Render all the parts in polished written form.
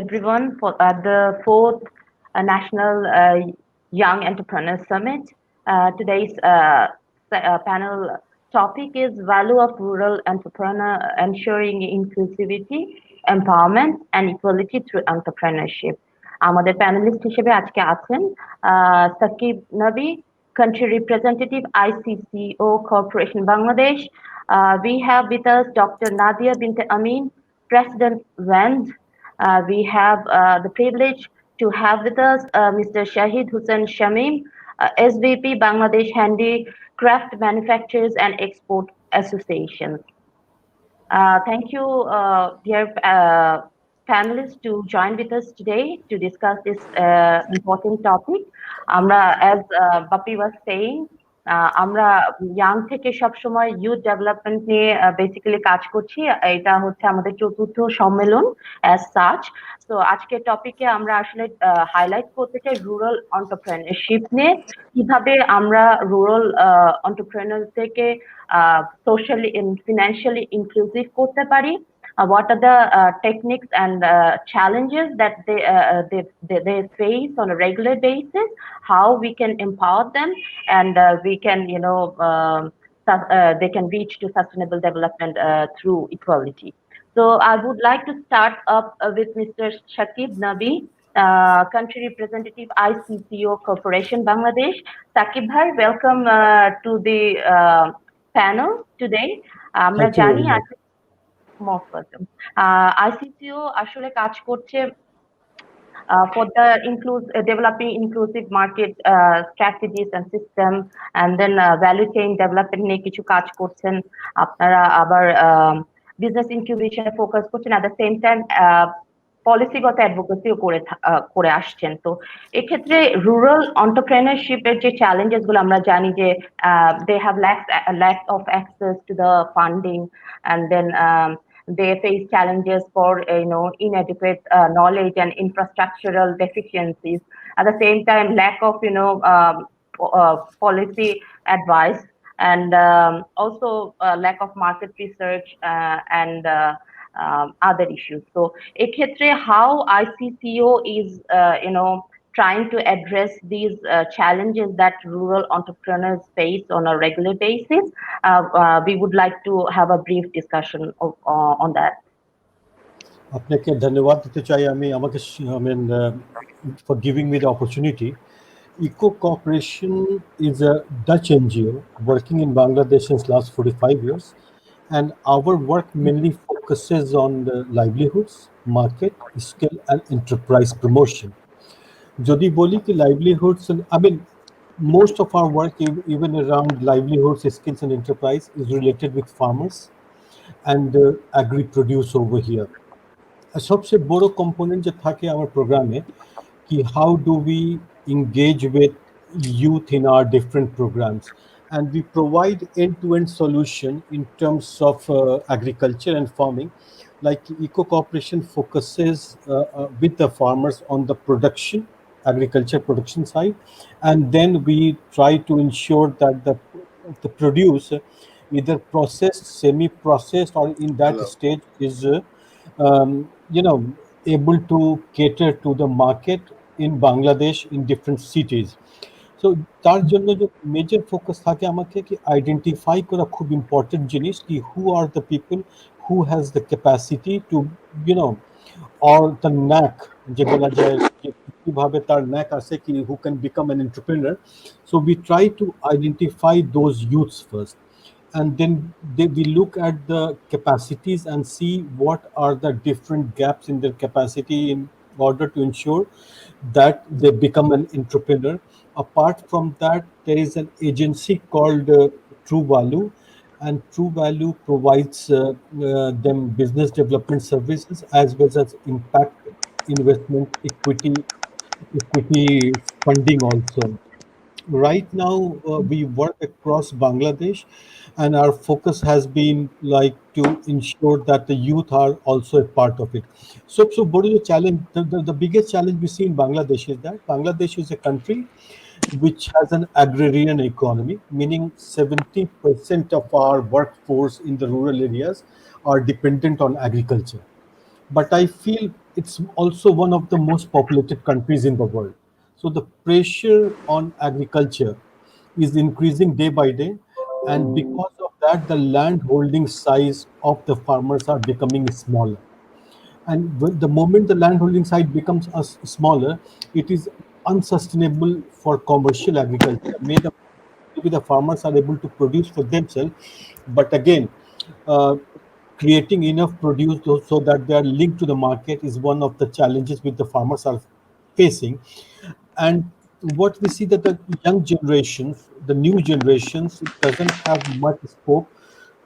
everyone for the fourth National Young Entrepreneur Summit. Today's panel topic is value of rural entrepreneur ensuring inclusivity, empowerment and equality through entrepreneurship. আমাদের panelist হিসেবে আজকে আছেন সাকিব নবী, country representative ICCO Corporation Bangladesh. We have with us Dr. Nadia Bint Amin, President WAND. We have the privilege to have with us Mr. Shahid Hussain Shamim, SVP Bangladesh Handicraft Manufacturers and Export Association. Thank you, dear panelists, to join with us today to discuss this important topic. As Bapi was saying, আমরা young থেকে সবসময় youth development নিয়ে basically কাজ করছি। এটা হচ্ছে আমাদের চতুর্থ সম্মেলন অ্যাজ সাচ। তো আজকের টপিকে আমরা আসলে হাইলাইট করতে চাই রুরাল এন্টারপ্রেনারশিপ নিয়ে, কিভাবে আমরা rural এন্টারপ্রেনারদেরকে socially and financially inclusive করতে পারি. What are the techniques and challenges that they face on a regular basis, how we can empower them, and we can, they can reach to sustainable development through equality. So I would like to start up with Mr. Shakib Nabi, country representative ICCO Corporation Bangladesh. Shakib bhai, welcome to the panel today. আমরা জানি most welcome. ICCO আসলে কাজ করছে for the developing inclusive market strategies and system, and then value chain development নিয়ে কিছু কাজ করছেন আপনারা, আবার business incubation এ ফোকাস করছেন, at the same time পলিসিগত অ্যাডভোকেসিও করে আসছেন। তো এক্ষেত্রে রুরাল এন্টারপ্রেনারশিপের যে চ্যালেঞ্জেস গুলো আমরা জানি যে they have lack of access to the funding, and then they face challenges for inadequate knowledge and infrastructural deficiencies. At the same time, lack of policy advice, and also lack of market research and other issues. So ekhetre how ICCO is trying to address these challenges that rural entrepreneurs face on a regular basis. We would like to have a brief discussion on that. আপনাকে ধন্যবাদ দিতে চাই আমি আমাকে for giving me the opportunity. ICCO Corporation is a Dutch NGO working in Bangladesh since last 45 years, and our work mainly focuses on the livelihoods, market, skill and enterprise promotion. Jodi boli ki livelihoods, most of our work even around livelihoods, skills and enterprise is related with farmers and agri-produce over here. सबसे बड़ो component जो था कि our program में कि how do we engage with youth in our different programs, and we provide end-to-end solution in terms of agriculture and farming. Like ICCO Corporation focuses with the farmers on the agriculture production side, and then we try to ensure that the produce, either processed, semi-processed or in that stage, is able to cater to the market in Bangladesh in different cities. So তার জন্য যে major focus থাকে আমাকে কি identify করা খুব important জিনিস কি who are the people who has the capacity to or the knack যে বলা যায় কিভাবে তার knack আছে কি who can become an entrepreneur. So we try to identify those youths first, and then we look at the capacities and see what are the different gaps in their capacity in order to ensure that they become an entrepreneur. Apart from that, there is an agency called True Value, and True Value provides them business development services as well as impact investment equity funding also. Right now we work across Bangladesh, and our focus has been like to ensure that the youth are also a part of it. So what is the challenge? The biggest challenge we see in Bangladesh is that Bangladesh is a country which has an agrarian economy, meaning 70% of our workforce in the rural areas are dependent on agriculture. But I feel it's also one of the most populated countries in the world. So the pressure on agriculture is increasing day by day, and because of that, the land holding size of the farmers are becoming smaller. And the moment the land holding site becomes smaller, it is unsustainable for commercial agriculture. Maybe the farmers are able to produce for themselves, but again, uh, creating enough produce so that they are linked to the market is one of the challenges which the farmers are facing. And what we see that the young generations, the new generations, doesn't have much scope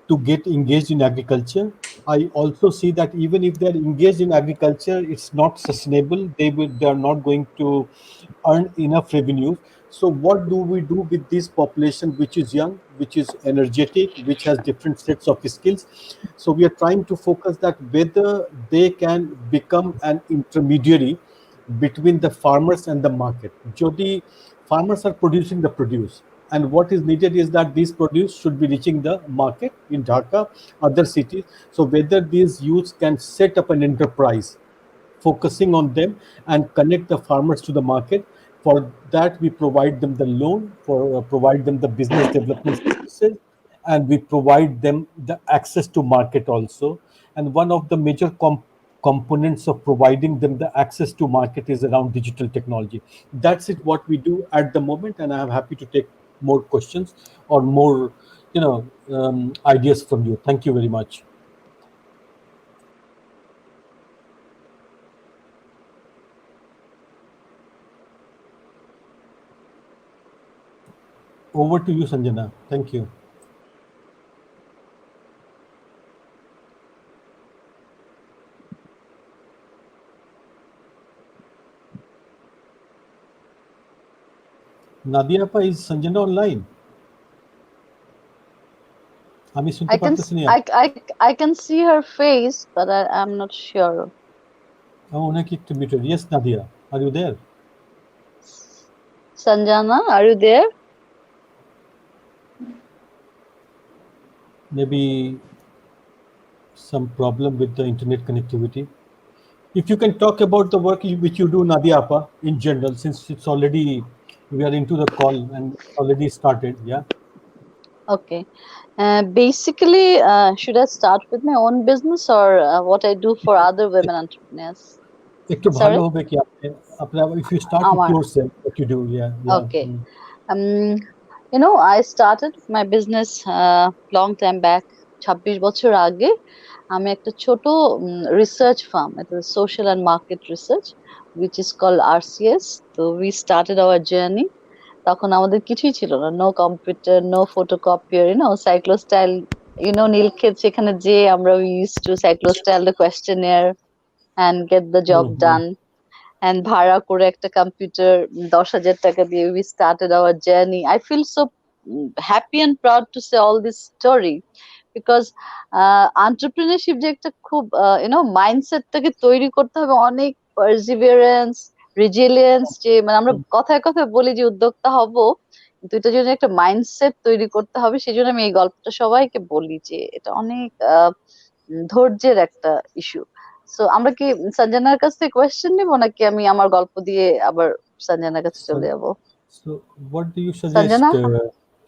to get engaged in agriculture. I also see that even if they're engaged in agriculture, it's not sustainable. They are not going to earn enough revenues. So what do we do with this population, which is young, which is energetic, which has different sets of skills? So we are trying to focus that whether they can become an intermediary between the farmers and the market. Jodi, farmers are producing the produce, and what is needed is that these produce should be reaching the market in Dhaka, other cities. So whether these youths can set up an enterprise focusing on them and connect the farmers to the market. For that, we provide them the loan, for provide them the business development services, and we provide them the access to market also. And one of the major components of providing them the access to market is around digital technology. That's it what we do at the moment, and I'm happy to take more questions or more, ideas from you. Thank you very much. Over to you, Sanjana. Thank you. Nadia Pa, is Sanjana online? আমি শুনতে I can পারতেছি না। I can see her face, but I'm not sure. ওনাকে একটু muted. Yes, Nadia, are you there? Sanjana, are you there? Maybe some problem with the internet connectivity. If you can talk about the work which you do, Nadia Appa, in general, since it's already, we are into the call and it's already started. Yeah. Okay. Basically, should I start with my own business or what I do for other women entrepreneurs? একটু ভালো Sorry? হবে কি আপনি if you start with Amar. yourself, what you do. Yeah, yeah. Okay. I started my business long time back, 26 বছর আগে। আমি একটা ছোট research firm, it was social and market research, which is called RCS. So we started our journey. তখন আমাদের কিছুই ছিল না, no computer, no photocopier, cyclostyle, Nilkhet, সেখানে যে আমরা use to cyclostyle the questionnaire and get the job Mhm. done. And ভাড়া করে একটা কম্পিউটার 10,000 টাকা দিয়ে we started our journey. I feel so happy and proud to say all this story because entrepreneurship যে একটা খুব মাইন্ডসেটটাকে তৈরি করতে হবে, অনেক পারসিভিয়ারেন্স, রেজিলিয়েন্স, যে মানে আমরা কথায় কথায় বলি যে উদ্যোক্তা হব, কিন্তু এটার জন্য একটা মাইন্ডসেট তৈরি করতে হবে। সেই জন্য আমি এই গল্পটা সবাইকে বলি যে এটা অনেক ধৈর্যের একটা ইস্যু। সো আমরা কি সঞ্জনার কাছ থেকে কোয়েশ্চেন নিব নাকি আমি আমার গল্প দিয়ে আবার সঞ্জনার কাছে চলে যাব? So what do you suggest, Sanjana,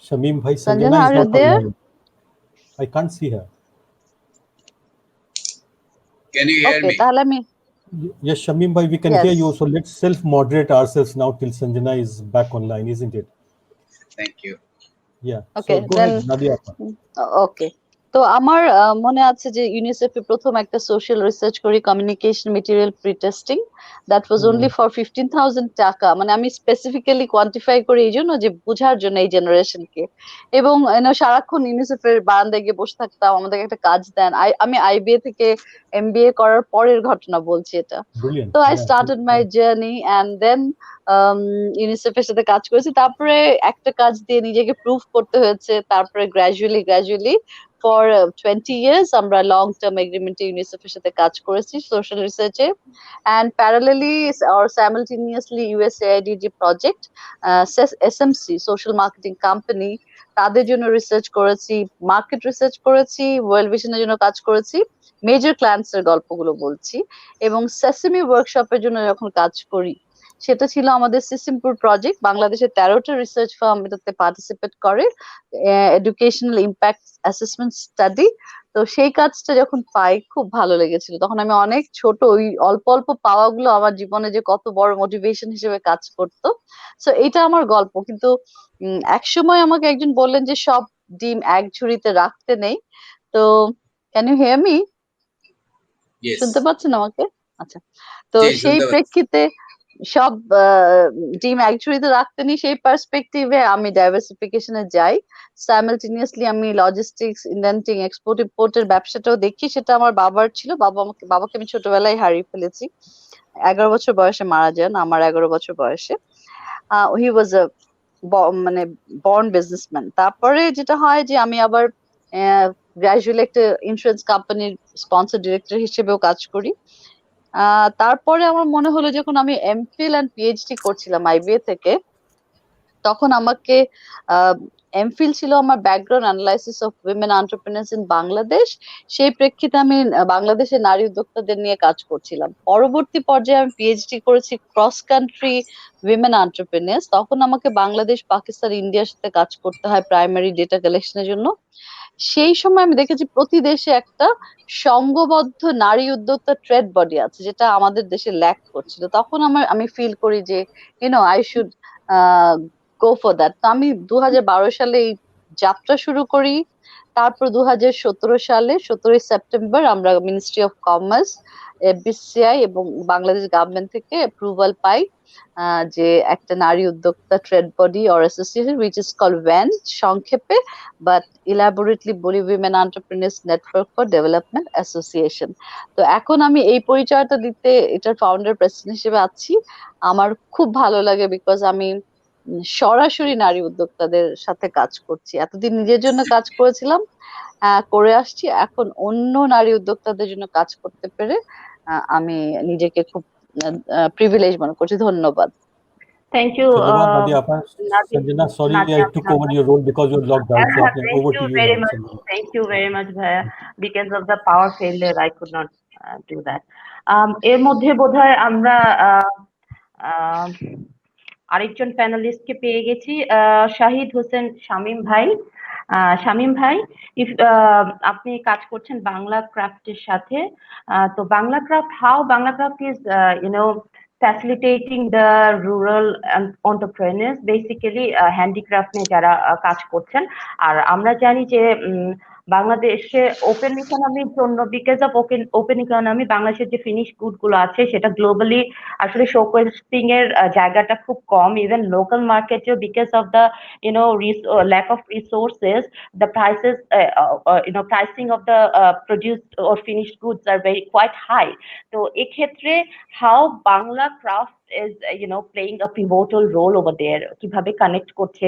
Shamim Bhai? Sanjana Sanjana, is are you not there? online. I can't see her. Can you hear okay, me? তাহলে আমি Yes, Shamim Bhai, we can hear yes, you. So let's self-moderate ourselves now till Sanjana is back online, isn't it? Thank you. Yeah. Okay So go then. ahead, Nadia. Okay, তো আমার মনে আছে যে ইউনিসেফে প্রথম একটা সোশ্যাল রিসার্চ করি, communication material pre testing. That was only for 15,000 টাকা। মানে আমি স্পেসিফিক্যালি কোয়ান্টিফাই করি এই জন্য যে বোঝার জন্য এই জেনারেশনকে। এবং সারাক্ষণ ইউনিসেফের বারান্দায় গিয়ে বসে থাকতাম, আমাদেরকে একটা কাজ দেন। আমি আইবিএ থেকে এমবিএ করার পরের ঘটনা বলছি এটা। Brilliant. তো I Yeah. Started my journey and then ইউনিসেফের সাথে কাজ করেছি। তারপরে একটা কাজ দিয়ে নিজেকে প্রুভ করতে হয়েছে। তারপরে গ্র্যাজুয়ালি ফর 20 ইয়ার্স আমরা লং টার্ম এগ্রিমেন্টে ইউনিসেফের সাথে কাজ করেছি সোশ্যাল রিসার্চে। And parallelly or simultaneously USAID যে project, SMC social marketing company, তাদের জন্য রিসার্চ করেছি, মার্কেট রিসার্চ করেছি, ওয়ার্ল্ড ভিশনের জন্য কাজ করেছি, মেজর ক্লায়েন্টস এর গল্পগুলো বলছি। এবং সেসেমি ওয়ার্কশপের জন্য যখন কাজ করি, সেটা ছিল আমাদের সিসিমপুর প্রজেক্ট। বাংলাদেশের 13টা রিসার্চ ফার্ম এটাতে পার্টিসিপেট করে, এডুকেশনাল ইম্প্যাক্ট অ্যাসেসমেন্ট স্টাডি। তো সেই কাজটা যখন পাই খুব ভালো লেগেছিল। তখন আমি অনেক ছোট, ওই অল্প অল্প পাওয়াগুলো আমার জীবনে যে কত বড় মোটিভেশন হিসেবে কাজ করতো। সো এটা আমার গল্প। কিন্তু একসময় আমাকে একজন বললেন যে সব ডিম এক ঝুড়িতে রাখতে নেই। তো can you hear me? Yes. শুনতে পাচ্ছেন আমাকে? আচ্ছা। তো জি, সেই শুনতে পাচ্ছি। প্রেক্ষিতে সব ডিম এক ঝুড়িতে রাখতে নেই, সেই পার্সপেক্টিভে আমি ডাইভার্সিফিকেশনে যাই। সাইমালটেনিয়াসলি আমি লজিস্টিক্স, ইন্ডেন্টিং, এক্সপোর্ট ইম্পোর্টের ব্যবসাটাও দেখি। সেটা আমার বাবার ছিল। বাবাকে আমি ছোটবেলায় হারিয়ে ফেলেছি। 11 বছর বয়সে মারা যান, আমার 11 বছর বয়সে। হি ওয়াজ আ মানে বর্ন বিজনেসম্যান। তারপরে যেটা হয় যে আমি আবার গ্রাজুয়ালি একটা ইন্স্যুরেন্স কোম্পানির স্পন্সর ডিরেক্টর হিসেবেও কাজ করি। তারপরে আমার মনে হলো যখন আমি এমফিল এন্ড পিএইচডি করছিলাম আইবিএ থেকে, তখন আমাকে এমফিল ছিল আমার background analysis of women entrepreneurs in Bangladesh. সেই প্রেক্ষিতে আমি বাংলাদেশের নারী উদ্যোক্তাদের নিয়ে কাজ করছিলাম। পরবর্তী পর্যায়ে আমি পিএইচডি করেছি ক্রস কান্ট্রি উইমেন এন্টারপ্রেনার্স। তখন আমাকে বাংলাদেশ, পাকিস্তান, ইন্ডিয়ার সাথে কাজ করতে হয় প্রাইমারি ডেটা কালেকশনের জন্য। সেই সময় আমি দেখেছি প্রতি দেশে একটা সংঘবদ্ধ নারী উদ্যোক্তা ট্রেড বডি আছে, যেটা আমাদের দেশে ল্যাক করছিল। তখন আমি ফিল করি যে I should go for that. তো আমি 2012 সালে এই যাত্রা শুরু করি। তারপর 2017 সালে 17 সেপ্টেম্বর আমরা মিনিস্ট্রি অফ কমার্স, বিসিআই এবং বাংলাদেশ গভর্নমেন্ট থেকে অ্যাপ্রুভাল পাই যে একটা নারী উদ্যোক্তা trade body or association, which is called one সংক্ষেপে, বাট ইলাবোরেটলি বলি women entrepreneurs network for development association. তো এখন আমি এই পরিচয়টা দিতে এটার ফাউন্ডার প্রেসিডেন্ট হিসেবে আছি। আমার খুব ভালো লাগে, বিকজ আমি সরাসরি নারী উদ্যোক্তাদের সাথে কাজ করছি। এতদিন নিজের জন্য কাজ করেছিলাম, করে আসছি। এখন অন্য নারী উদ্যোক্তাদের জন্য কাজ করতে পেরে আমি নিজেকে খুব প্রিভিলেজ মনে করছি। ধন্যবাদ। Thank you, ধন্যবাদ নাদিয়া আপা। Nadia. Sanjana, sorry Nadia I took over your role because you're locked out. So আপনি over to Thank you you very now, much. Sanjana. Thank you very much, Bhaiya. Because of the power failure, I could not do that. এর মধ্যে বোধহয় আমরা আহ, আরেকজন প্যানেলিস্টকে পেয়ে গেছি, শাহিদ হোসেন শামীম ভাই। শামীম ভাই, ইফ আপনি কাজ করছেন বাংলা ক্রাফটের সাথে, তো Bangla craft, how Bangla craft is facilitating the rural entrepreneurs, basically handicraft নিয়ে যারা কাজ করছেন। আর আমরা জানি যে বাংলাদেশে ওপেন ইকোনমির জন্য, বিকজ অফ ওপেন ইকোনমি, বাংলাদেশের যে ফিনিশ গুড গুলো আছে সেটা গ্লোবালি আসলে শোকেসিং এর জায়গাটা খুব কম। ইভেন লোকাল মার্কেটেও because of the lack of resources, the prices, pricing of the produced or finished goods are very quite high. তো এক্ষেত্রে how Bangla craft is playing a pivotal role over there, কিভাবে connect করছে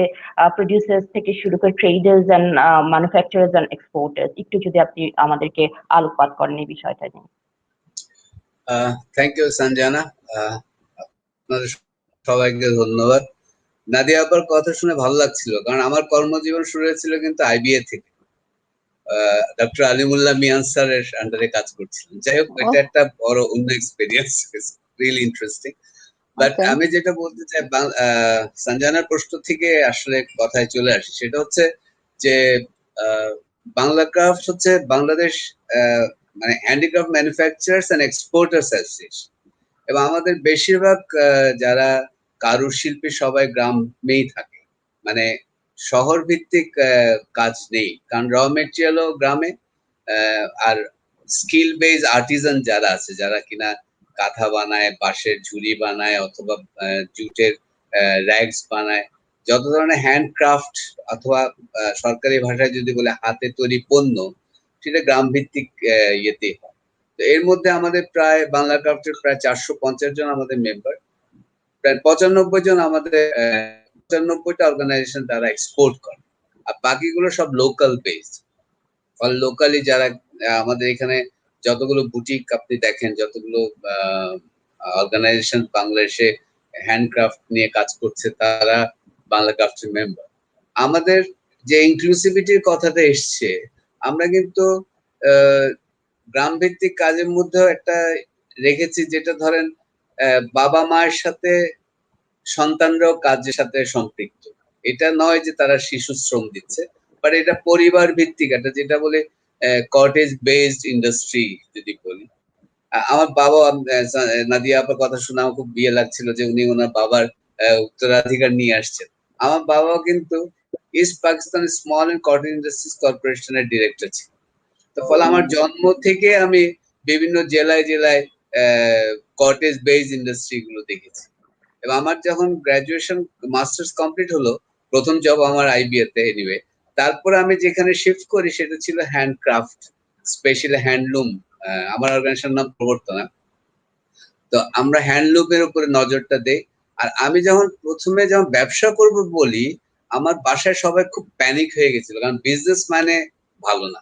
producers থেকে শুরু করে traders and manufacturers and exporters, একটু যদি আপনি আমাদেরকে আলোকপাত করেন এই বিষয়টা নিয়ে। থ্যাংক ইউ সঞ্জনা, আপনাদের সবাইকে ধন্যবাদ। নাদিয়া আপার কথা শুনে ভালো লাগছিল, কারণ আমার কর্মজীবন শুরু হয়েছিল কিন্তু আইবিএ থেকে। ডক্টর আলিমুল্লাহ মিয়ান স্যারের আন্ডারে কাজ করছিলাম। যাই হোক, এটা একটা বড় অন্য এক্সপেরিয়েন্স, রিয়েলি ইন্টারেস্টিং। বাট আমি যেটা বলতে চাই, সঞ্জনার প্রশ্ন থেকে আসলে কথায় চলে আসি, সেটা হচ্ছে যে বাংলা ক্রাফট হচ্ছে বাংলাদেশ মানে handicraft manufacturers and exporters association. এবং আমাদের বেশিরভাগ যারা কারুশিল্পী সবাই গ্রামেই থাকে, মানে শহর ভিত্তিক কাজ নেই, কারণ র মেটেরিয়ালও গ্রামে। আর স্কিল বেজ আর্টিজান যারা আছে, যারা কিনা কাঁথা বানায়, বাঁশের ঝুড়ি বানায়, অথবা জুটের র্যাগস বানায়, যত ধরনের হ্যান্ডক্রাফট অথবা সরকারি ভাষায় যদি বলে হাতে তৈরি পণ্য, সেটা গ্রাম ভিত্তিক ইয়েতেই হয়। তো এর মধ্যে আমাদের প্রায় বাংলা ক্রাফটের প্রায় 450 জন আমাদের মেম্বার, প্রায় 95 জন আমাদের 95টা অর্গানাইজেশন তারা এক্সপোর্ট করে, আর বাকিগুলো সব লোকাল বেসড। ফলে লোকালি যারা আমাদের এখানে যতগুলো বুটিক আপনি দেখেন, যতগুলো অর্গানাইজেশন বাংলাদেশে হ্যান্ডক্রাফট নিয়ে কাজ করছে, তারা বাংলা ক্রাফটের মেম্বার। আমাদের যে ইনক্লুসিভিটির কথাটা এসছে, আমরা কিন্তু গ্রাম ভিত্তিক কাজের মধ্যেও একটা রেখেছি, যেটা ধরেন বাবা মায়ের সাথে সন্তানরাও কাজের সাথে সম্পৃক্ত। এটা নয় যে তারা শিশু শ্রম দিচ্ছে, বাট এটা পরিবার ভিত্তিক একটা, যেটা বলে কটেজ বেসড ইন্ডাস্ট্রি যদি বলি। আমার বাবা, নাদিয়া আপার কথা শুনে আমার খুব বিয়ে লাগছিল যে উনি ওনার বাবার উত্তরাধিকার নিয়ে আসছেন। আমার বাবাও কিন্তু east Pakistan small and cottage industries কর্পোরেশনের ডিরেক্টর ছিল। তো ফলে আমার জন্ম থেকে আমি বিভিন্ন জেলায় জেলায় কটেজ বেসড ইন্ডাস্ট্রি গুলো দেখেছি। এবং আমার যখন গ্রাজুয়েশন মাস্টার্স কমপ্লিট হলো, প্রথম জব আমার আইবিএ তে এনিওয়ে, তারপর আমি যেখানে শিফট করি সেটা ছিল হ্যান্ডক্রাফট, স্পেশালি হ্যান্ডলুম। আমার অর্গানাইজেশন নাম প্রবর্তনা। তো আমরা হ্যান্ডলুমের উপরে নজরটা দেই। আর আমি যখন প্রথমে যখন ব্যবসা করব বলি, আমার বাসায় সবাই খুব প্যানিক হয়ে গেছিল, কারণ বিজনেস মানে ভালো না,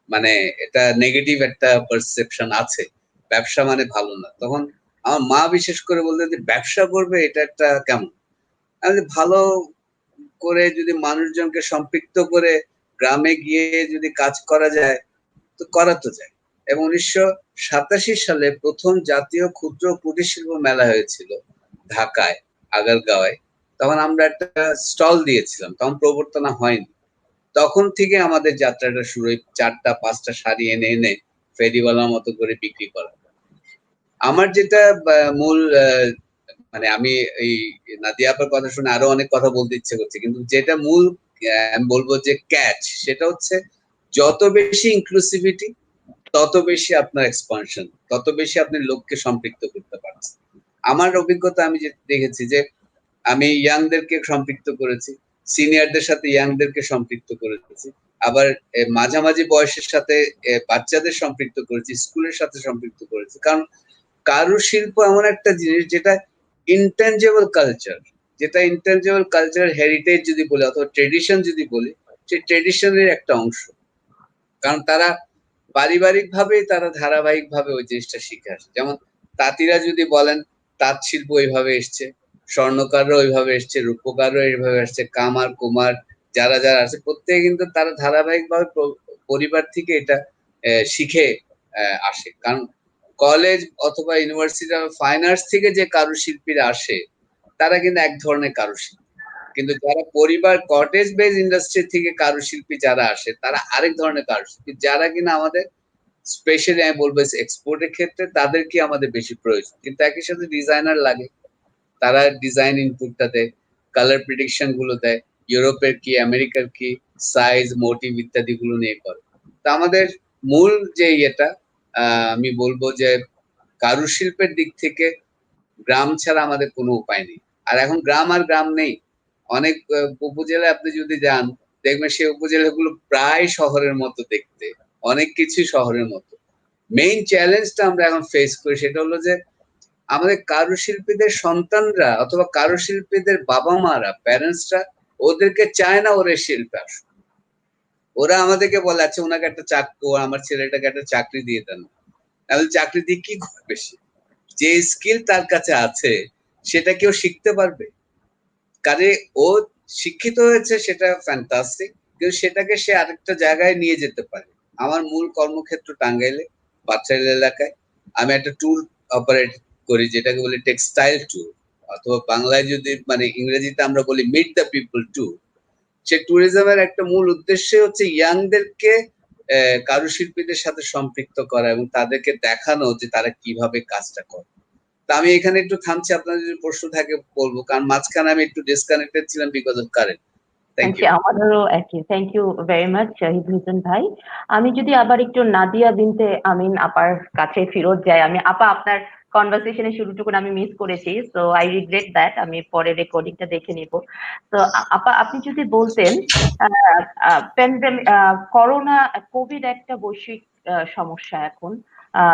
মানে এটা নেগেটিভ একটা পারসেপশন আছে, ব্যবসা মানে ভালো না। তখন আমার মা বিশেষ করে বলতেন যে ব্যবসা করবে এটা একটা কেমন, আমি ভালো করে যদি মানুষজনকে সম্পৃক্ত করে গ্রামে গিয়ে যদি কাজ করা যায় তো করা তো যায়। এবং 1987 সালে প্রথম জাতীয় ক্ষুদ্র কুটির শিল্প মেলা হয়েছিল ঢাকায় আগারগাঁওয়ে। তখন আমরা একটা স্টল দিয়েছিলাম, তখন প্রবর্তনা হয়নি। তখন থেকে আমাদের যাত্রাটা শুরু, 4টা-5টা শাড়ি এনে এনে ফেরিওয়ালার মতো করে বিক্রি করা। আমার যেটা মূল মানে আমি এই নাদিয়া আপার কথা শুনে আরো অনেক কথা বলতে ইচ্ছে করছে, কিন্তু যেটা মূল আমি বলবো যে ক্যাচ, সেটা হচ্ছে যত বেশি ইনক্লুসিভিটি তত বেশি আপনার এক্সপানশন, তত বেশি আপনি লোককে সম্পৃক্ত করতে পারছেন। আমার অভিজ্ঞতা আমি যে দেখেছি যে আমি ইয়াংদেরকে সম্পৃক্ত করেছি, সিনিয়রদের সাথে ইয়াংদেরকে সম্পৃক্ত করেছি, আবার মাঝামাঝি বয়সের সাথে বাচ্চাদের সম্পৃক্ত করেছি, স্কুলের সাথে সম্পৃক্ত করেছি। কারণ কারুশিল্প এমন একটা জিনিস যেটা ইনটেনজিবল কালচার, যেটা ইনটেনজিবল কালচার হেরিটেজ যদি বলি অথবা ট্রেডিশন যদি বলি, সেই ট্রেডিশনের একটা অংশ। কারণ তারা পারিবারিক ভাবেই তারা ধারাবাহিক ভাবে ওই জিনিসটা শিখে আসে। যেমন তাঁতিরা যদি বলেন, তাঁত শিল্প ওইভাবে এসছে, স্বর্ণকাররা ওইভাবে এসছে, রূপকাররা এইভাবে আসছে, কামার কুমার যারা যারা আছে প্রত্যেকে কিন্তু তারা ধারাবাহিক ভাবে পরিবার থেকে এটা শিখে আসে। কারণ কলেজ অথবা ইউনিভার্সিটি অফ ফাইন আর্টস থেকে যে কারুশিল্পীরা আসে তারা কিন্তু এক ধরনের কারুশিল্পী, কিন্তু যারা পরিবার কটেজ বেস ইন্ডাস্ট্রি থেকে কারুশিল্পী যারা আসে তারা আরেক ধরনের কারুশিল্পী, যারা কিনা আমাদের স্পেশালি আমি বলবো এক্সপোর্টের ক্ষেত্রে তাদেরকে আমাদের বেশি প্রয়োজন। কিন্তু একই সাথে ডিজাইনার লাগে, তারা ডিজাইন ইনপুটটা দেয়, কালার প্রেডিকশন গুলো দেয়, ইউরোপের কি আমেরিকার কি সাইজ মোটিভ ইত্যাদি গুলো নিয়ে করে। তা আমাদের মূল যে ইয়েটা আমি বলবো যে কারুশিল্পের দিক থেকে গ্রাম ছাড়া আমাদের কোনো উপায় নেই। আর এখন গ্রাম আর গ্রাম নেই, অনেক উপজেলায় আপনি যদি যান দেখবেন সেই উপজেলাগুলো প্রায় শহরের মতো দেখতে, অনেক কিছু শহরের মতো। মেইন চ্যালেঞ্জটা আমরা এখন ফেস করি সেটা হলো যে আমাদের কারুশিল্পীদের সন্তানরা অথবা কারুশিল্পীদের বাবা মারা প্যারেন্টসরা ওদেরকে চায় না ওরা শিল্পে আসুক। ওরা আমাদেরকে বলে আচ্ছা ওনাকে একটা চাকরি, আমার ছেলেটাকে একটা চাকরি দিয়ে দেন, তাহলে চাকরি দিয়ে কি করবে সে? যে স্কিল তার কাছে আছে সেটা কেউ শিখতে পারবে? কাজে ও শিক্ষিত হয়েছে সেটা ফ্যান্টাস্টিক, কিন্তু সেটাকে সে আরেকটা জায়গায় নিয়ে যেতে পারে। আমার মূল কর্মক্ষেত্র টাঙ্গাইলে পাঁচশাইল এলাকায়। আমি একটা ট্যুর অপারেট করি যেটাকে বলি টেক্সটাইল ট্যুর, অথবা বাংলায় যদি মানে ইংরেজিতে আমরা বলি মিট দ্য পিপল ট্যুর। সে ট্যুরিজমের একটা মূল উদ্দেশ্য হচ্ছে ইয়াংদেরকে কারুশিল্পীদের সাথে সম্পৃক্ত করা এবং তাদেরকে দেখানো যে তারা কিভাবে কাজটা করে। তা আমি এখানে একটু থামছি, আপনার যদি প্রশ্ন থাকে বলবো, কারণ মাঝখানে আমি একটু ডিসকানেক্টেড ছিলাম because of current. Thank you. আমাদেরও একই। Thank you very much Shahid Hossain ভাই। আমি যদি আবার একটু নাদিয়া বিনতে আমিন আপার কাছে ফিরত যাই, আমি আপা আপনার কনভারসেশনের শুরুটুকু আমি মিস করেছি, সো আই রিগ্রেট দ্যাট, আমি পরে রেকর্ডিংটা দেখে নিব। তো আপা আপনি যদি বলতেন করোনা কোভিড একটা বৈশ্বিক সমস্যা এখন,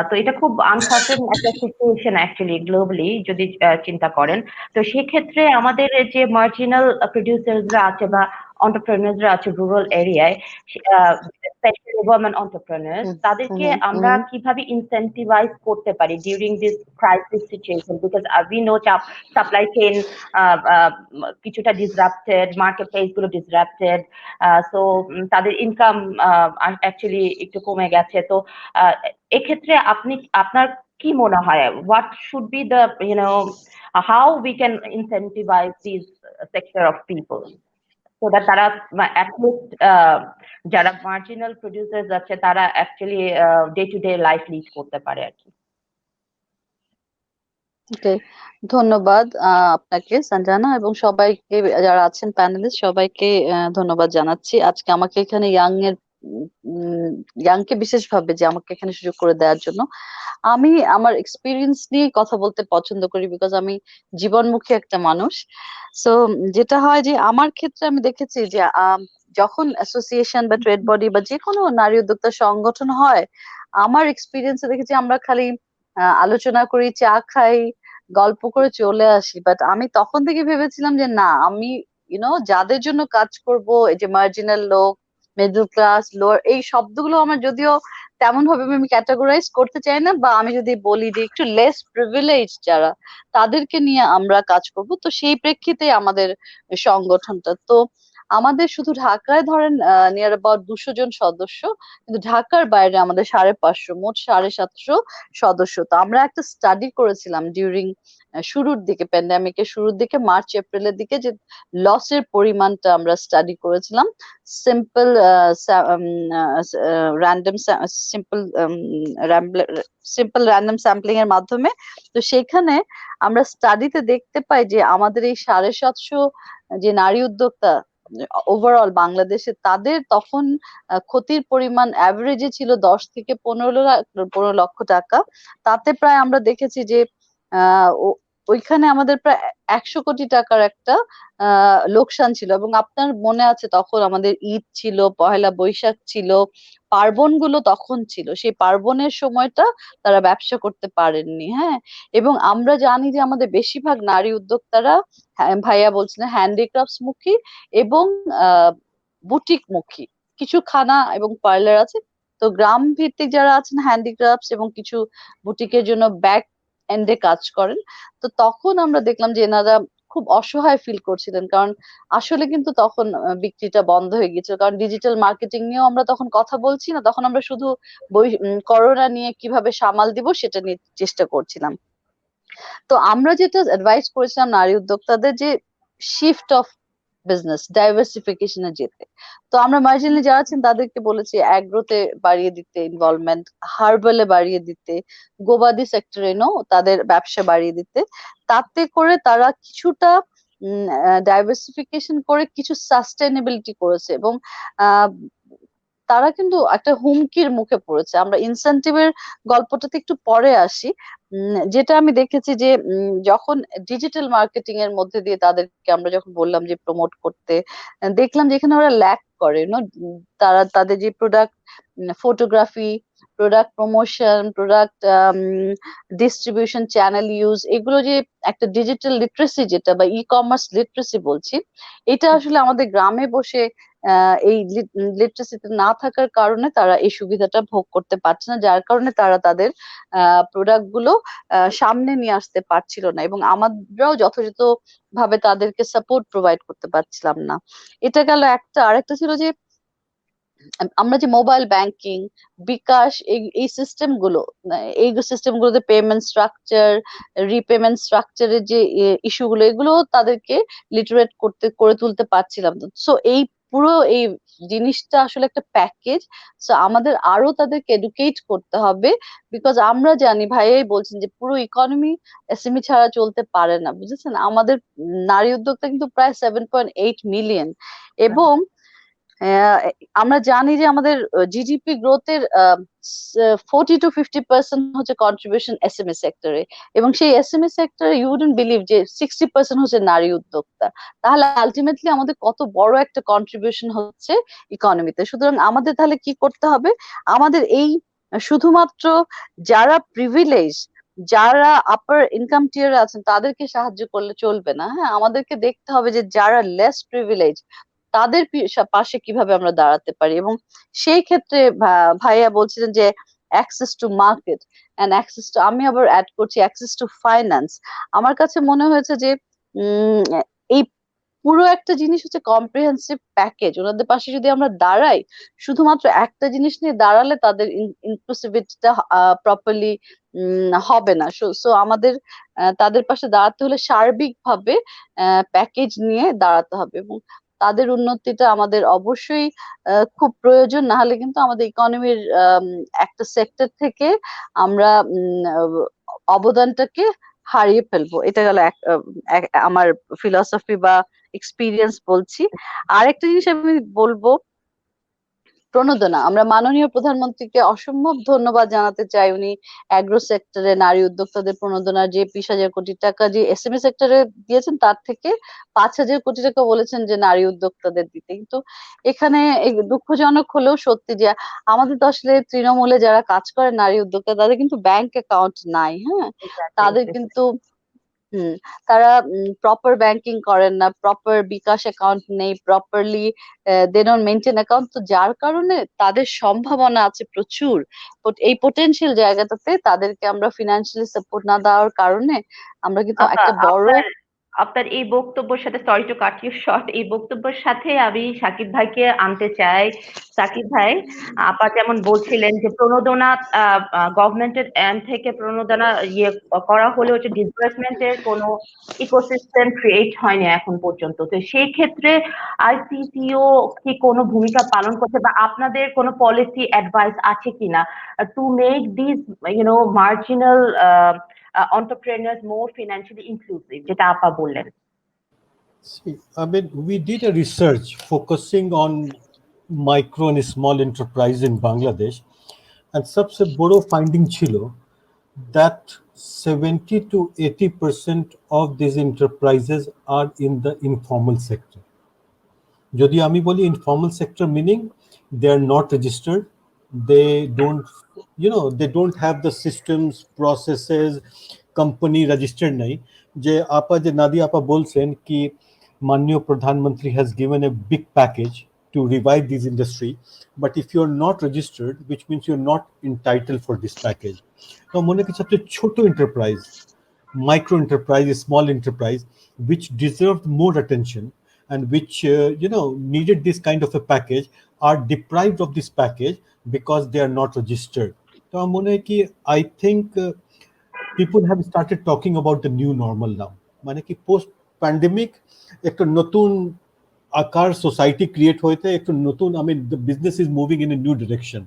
তো এটা খুব আনসার্টেন একটা সিচুয়েশন অ্যাকচুয়ালি গ্লোবালি যদি চিন্তা করেন। তো সেক্ষেত্রে আমাদের যে মার্জিনাল প্রডিউসারসরা আছে বা entrepreneursরা আছে রুরাল এরিয়ায়, স্পেশালি women entrepreneurs, তাদেরকে আমরা কিভাবে ইনসেন্টিভাইজ করতে পারি during this crisis situation? Because we know supply chain কিছুটা ডিসরাপ্টেড, মার্কেট প্লেস গুলো ডিসরাপ্টেড, সো তাদের ইনকাম অ্যাকচুয়ালি একটু কমে গেছে। তো এক্ষেত্রে আপনার কি মনে হয়, what should be the, how we can incentivize these sector of people so that তারা at least যারা মার্জিনাল প্রডিউসার্স আছে তারা actually day to day life lead করতে পারে আর কি? ধন্যবাদ আপনাকে সঞ্জনা, এবং সবাইকে যারা আছেন প্যানেলিস্ট সবাইকে ধন্যবাদ জানাচ্ছি আজকে আমাকে এখানে ইয়াংকে বিশেষভাবে যে আমাকে এখানে সুযোগ করে দেওয়ার জন্য। আমি আমার এক্সপিরিয়েন্স নিয়ে কথা বলতে পছন্দ করি, বিকজ আমি জীবনমুখী একটা মানুষ। সো যেটা হয় যে আমার ক্ষেত্রে আমি দেখেছি যে যখন অ্যাসোসিয়েশন বা ট্রেড বডি বা যে কোনো নারী উদ্যোক্তা সংগঠন হয়, আমার এক্সপিরিয়েন্সে দেখেছি আমরা খালি আলোচনা করি, চা খাই, গল্প করে চলে আসি। বাট আমি তখন থেকে ভেবেছিলাম যে না, আমি যাদের জন্য কাজ করব, এই যে মার্জিনাল লোক, মিডল ক্লাস, লোয়ার, এই শব্দগুলো আমার যদিও তেমন ভাবে আমি ক্যাটাগরাইজ করতে চাই না, বা আমি যদি বলি যে একটু লেস প্রিভিলেজ যারা, তাদেরকে নিয়ে আমরা কাজ করব, তো সেই প্রেক্ষিতে আমাদের সংগঠনটা। তো আমাদের শুধু ঢাকায় ধরেন নিয়ার অ্যাবাউট 200 জন সদস্য, কিন্তু ঢাকার বাইরে আমাদের 550, মোট 750 সদস্য। তো আমরা একটা স্টাডি করেছিলাম ডিউরিং শুরুর দিকে, প্যান্ডামিকের শুরুর দিকে, মার্চ এপ্রিলের দিকে, যে লসের পরিমাণটা আমরা স্টাডি করেছিলাম সিম্পল র্যান্ডম স্যাম্পলিং এর মাধ্যমে। তো সেখানে আমরা স্টাডিতে দেখতে পাই যে আমাদের এই 750 যে নারী উদ্যোক্তা ওভারঅল বাংলাদেশে, তাদের তখন ক্ষতির পরিমাণ অ্যাভারেজে ছিল 10 থেকে 15 লক্ষ টাকা। তাতে প্রায় আমরা দেখেছি যে ওইখানে আমাদের প্রায় 100 কোটি টাকার একটা লোকসান ছিল। এবং আপনার মনে আছে তখন আমাদের ঈদ ছিল, পহেলা বৈশাখ ছিল, পার্বণ গুলো তখন ছিল, সেই পার্বণের সময়টা তারা ব্যবসা করতে পারেননি। হ্যাঁ, এবং আমরা জানি যে আমাদের বেশিরভাগ নারী উদ্যোক্তারা, ভাইয়া বলছিলেন, হ্যান্ডিক্রাফটস মুখী এবং বুটিক মুখী, কিছু খানা এবং পার্লার আছে। তো গ্রাম ভিত্তিক যারা আছেন হ্যান্ডিক্রাফটস এবং কিছু বুটিকের জন্য ব্যাক এন্ডে কাজ করেন। তো তখন আমরা দেখলাম যে এনারা খুব অসহায় ফিল করছিলেন, কারণ আসলে কিন্তু তখন বিক্রিটা বন্ধ হয়ে গেছিল, কারণ ডিজিটাল মার্কেটিং নিয়েও আমরা তখন কথা বলছি না, তখন আমরা শুধু করোনা নিয়ে কিভাবে সামাল দিব সেটা নিয়ে চেষ্টা করছিলাম। তো আমরা যেটা অ্যাডভাইস করেছিলাম নারী উদ্যোক্তাদের, যে শিফট অফ বিজনেস, ডাইভার্সিফিকেশনে যেতে। তো আমরা মার্জিনালি যারা আছেন তাদেরকে বলেছি অ্যাগ্রোতে বাড়িয়ে দিতে ইনভলভমেন্ট, হার্বালে বাড়িয়ে দিতে, গবাদি সেক্টরে তাদের ব্যবসা বাড়িয়ে দিতে। তাতে করে তারা কিছুটা ডাইভার্সিফিকেশন করে কিছু সাস্টেনেবিলিটি করেছে, এবং তারা কিন্তু একটা হুমকির মুখে পড়েছে। আমরা ইনসেন্টিভের গল্পটাতে একটু পরে আসি। যেটা আমি দেখেছি যে যখন ডিজিটাল মার্কেটিং এর মধ্যে দিয়ে তাদেরকে আমরা যখন বললাম যে প্রমোট করতে, দেখলাম যে এখানে ওরা ল্যাক করে। তারা তাদের যে product photography, product promotion, product distribution channel use, এগুলো যে একটা ডিজিটাল লিটারেসি যেটা বা ই কমার্স লিটারেসি বলছি, এটা আসলে আমাদের গ্রামে বসে এই লিটারেসিতে না থাকার কারণে তারা এই সুবিধাটা ভোগ করতে পারছে না, যার কারণে তারা তাদের প্রোডাক্ট গুলো সামনে নিয়ে আসতে পারছিল না, এবং আমরাও যথাযথ ভাবে তাদেরকে সাপোর্ট প্রোভাইড করতে পারছিলাম না। এটা গেল একটা। আরেকটা ছিল যে আমরা যে মোবাইল ব্যাংকিং, বিকাশ, এই সিস্টেমগুলোতে পেমেন্ট স্ট্রাকচার, রিপেমেন্ট স্ট্রাকচারের যে ইস্যুগুলো, এগুলো তাদেরকে লিটারেট করে তুলতে পারছিলাম। সো এই পুরো এই জিনিসটা আসলে একটা প্যাকেজ। সো আমাদের আরো তাদেরকে এডুকেট করতে হবে, বিকজ আমরা জানি, ভাইয়াই বলছেন যে পুরো ইকোনমি এসএমই ছাড়া চলতে পারে না, বুঝেছেন। আমাদের নারী উদ্যোক্তা কিন্তু প্রায় 7.8 মিলিয়ন, এবং আমরা জানি যে আমাদের জিডিপি গ্রোথের 40 to 50% হচ্ছে কন্ট্রিবিউশন এসএমই সেক্টরে, এবং সেই এসএমই সেক্টরে ইউ উডন্ট বিলিভ যে 60% হচ্ছে নারী উদ্যোক্তা। তাহলে আলটিমেটলি আমাদের কত বড় একটা কন্ট্রিবিউশন হচ্ছে ইকোনমিতে। সুতরাং আমাদের তাহলে কি করতে হবে? আমাদের এই শুধুমাত্র যারা প্রিভিলেজ, যারা আপার ইনকাম টিয়ারে আছেন তাদেরকে সাহায্য করলে চলবে না। হ্যাঁ, আমাদেরকে দেখতে হবে যে যারা লেস প্রিভিলেজ তাদের পাশে কিভাবে আমরা দাঁড়াতে পারি। এবং সেই ক্ষেত্রে ভাইয়া বলছিলেন যে access to market and access to, আমি আবার অ্যাড করছি অ্যাক্সেস টু ফাইন্যান্স। আমার কাছে মনে হয়েছে যে এই পুরো একটা জিনিস হচ্ছে কম্প্রিহেন্সিভ প্যাকেজ, ওনাদের পাশে যদি আমরা দাঁড়াই, শুধুমাত্র একটা জিনিস নিয়ে দাঁড়ালে তাদের ইনক্লুসিভিটিটা প্রপারলি হবে না। সো আমাদের তাদের পাশে দাঁড়াতে হলে সার্বিকভাবে প্যাকেজ নিয়ে দাঁড়াতে হবে, এবং তাদের উন্নতিটা আমাদের অবশ্যই খুব প্রয়োজন। না হলে কিন্তু আমাদের ইকোনমির একটা সেক্টর থেকে আমরা অবদানটাকে হারিয়ে ফেলবো। এটা গেল আমার ফিলসফি বা এক্সপিরিয়েন্স বলছি। আরেকটা জিনিস আমি বলবো, প্রণোদনা। আমরা মাননীয় প্রধানমন্ত্রীকে অসম্ভব ধন্যবাদ জানাতে চাই, উনি অ্যাগ্রো সেক্টরে নারী উদ্যোক্তাদের প্রণোদনার যে 20,000 কোটি টাকা যে এসএমই সেক্টরে দিয়েছেন, তার থেকে 5,000 কোটি টাকা বলেছেন যে নারী উদ্যোক্তাদের দিতে। কিন্তু এখানে দুঃখজনক হলেও সত্যি যে আমাদের তো আসলে তৃণমূলে যারা কাজ করে নারী উদ্যোক্তা, তাদের কিন্তু ব্যাংক অ্যাকাউন্ট নাই। হ্যাঁ, তাদের কিন্তু তারা প্রপার ব্যাংকিং করেন না, প্রপার বিকাশ অ্যাকাউন্ট নেই, properly they don't maintain account. তো যার কারণে তাদের সম্ভাবনা আছে প্রচুর, এই পোটেনশিয়াল জায়গাটাতে তাদেরকে আমরা ফিনান্সিয়ালি সাপোর্ট না দেওয়ার কারণে আমরা কিন্তু একটা বড় আপনার এই বক্তব্যের সাথে, sorry to cut you short, এই বক্তব্যের সাথে আমি সাকিব ভাইকে আনতে চাই। সাকিব ভাই, আপা যেমন বলছিলেন যে প্রণোদনা গভর্নমেন্টের এন্ড থেকে প্রণোদনা ইয়ে করা হলেও যে ডিসবার্সমেন্টের কোনো ইকোসিস্টেম ক্রিয়েট হয়নি এখন পর্যন্ত। তো সেই ক্ষেত্রে আইসিটিও কি কোনো ভূমিকা পালন করছে, বা আপনাদের কোনো পলিসি অ্যাডভাইস আছে কিনা to make this marginal entrepreneurs more financially inclusive, যেটা আপা বললেন? See, I mean, we did a research focusing on micro and small enterprise in Bangladesh, and सबसे बड़ो finding chilo that 70 to 80% of these enterprises are in the informal sector. Jodi ami boli informal sector meaning they are not registered, they don't, they don't have the systems, processes, company registered nahi. Je apa je Nadia apa bolchen ki Manyo Pradhan Mantri has given a big package to revive this industry, but if you are not registered, which means you're not entitled for this package. So mone ki sabse choto enterprise, micro enterprise, small enterprise, which deserved more attention and which needed this kind of a package, are deprived of this package because they are not registered. So I think people have started talking about the new normal now. মানে কি post pandemic একটা নতুন আকার society create হইতে একটা নতুন, I mean, the business is moving in a new direction.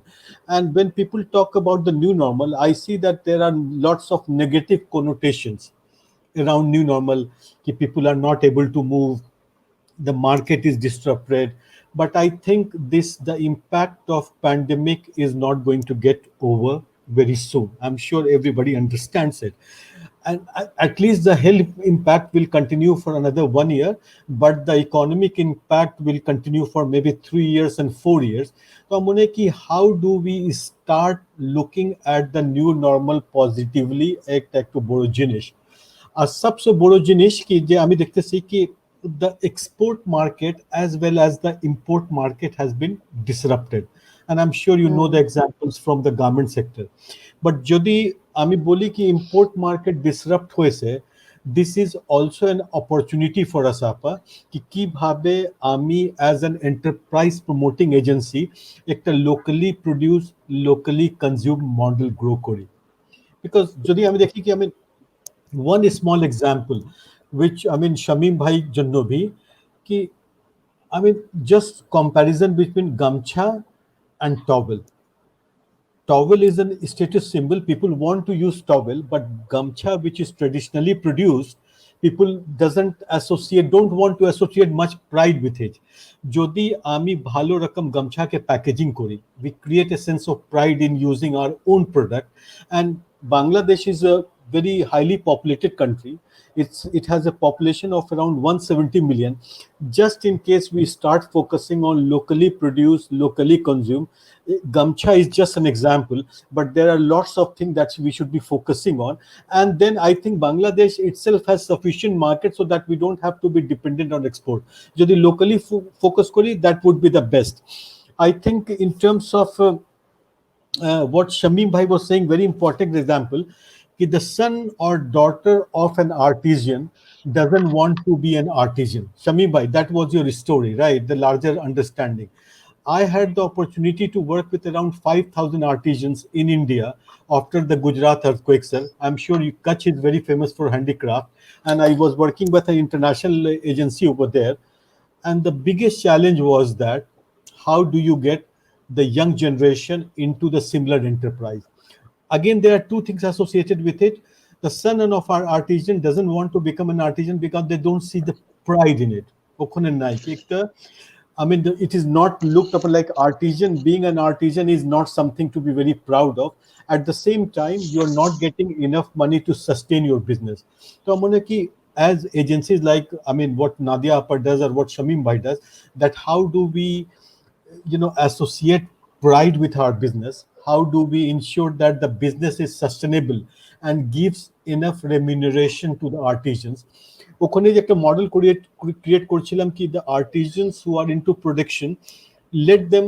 And when people talk about the new normal, I see that there are lots of negative connotations around new normal. Ki people are not able to move, the market is disrupted. But I think the impact of pandemic is not going to get over very soon. I'm sure everybody understands it. And at least the health impact will continue for another 1 year, but the economic impact will continue for maybe 3 years and 4 years. So how do we start looking at the new normal positively? Ekta boro jinish আর সবচেয়ে বড় জিনিস কি যে আমি দেখতেছি কি the export market as well as the import market has been disrupted, and I'm sure you know the examples from the garment sector. But যদি আমি বলি কি import market disrupt হয়েছে, this is also an opportunity for us আপা কি কিভাবে আমি as an enterprise promoting agency একটা locally produced locally consumed model grow করি। because যদি আমি দেখি কি আমি one small example which I mean Shamim bhai janno bhi ki I mean just comparison between gamcha and towel. Towel is a status symbol, people want to use towel, but gamcha which is traditionally produced, people don't want to associate much pride with it. Jodi ami bhalo rakam gamcha ke packaging kori, we create a sense of pride in using our own product. And Bangladesh is a very highly populated country. It has a population of around 170 million. Just in case we start focusing on locally produced, locally consumed, Gamcha is just an example, but there are lots of things that we should be focusing on. And then I think Bangladesh itself has sufficient market so that we don't have to be dependent on export. যদি locally focus kori, that would be the best. I think in terms of what Shamim Bhai was saying, very important example, that the son or daughter of an artisan doesn't want to be an artisan. Shamim Bhai, that was your story, right? The larger understanding. I had the opportunity to work with around 5,000 artisans in India after the Gujarat earthquake, sir. I'm sure Kutch is very famous for handicraft. And I was working with an international agency over there. And the biggest challenge was that how do you get the young generation into the similar enterprise? Again, there are two things associated with it. The son of our artisan doesn't want to become an artisan because they don't see the pride in it. I mean, it is not looked upon like artisan. Being an artisan is not something to be very proud of. At the same time, you're not getting enough money to sustain your business. So, Monaki, as agencies like, I mean, what Nadia Apar does or what Shamim Bhai does, that how do we, associate pride with our business? How do we ensure that the business is sustainable and gives enough remuneration to the artisans? ওখানে যে একটা model create করছিলাম কি the artisans who are into production, let them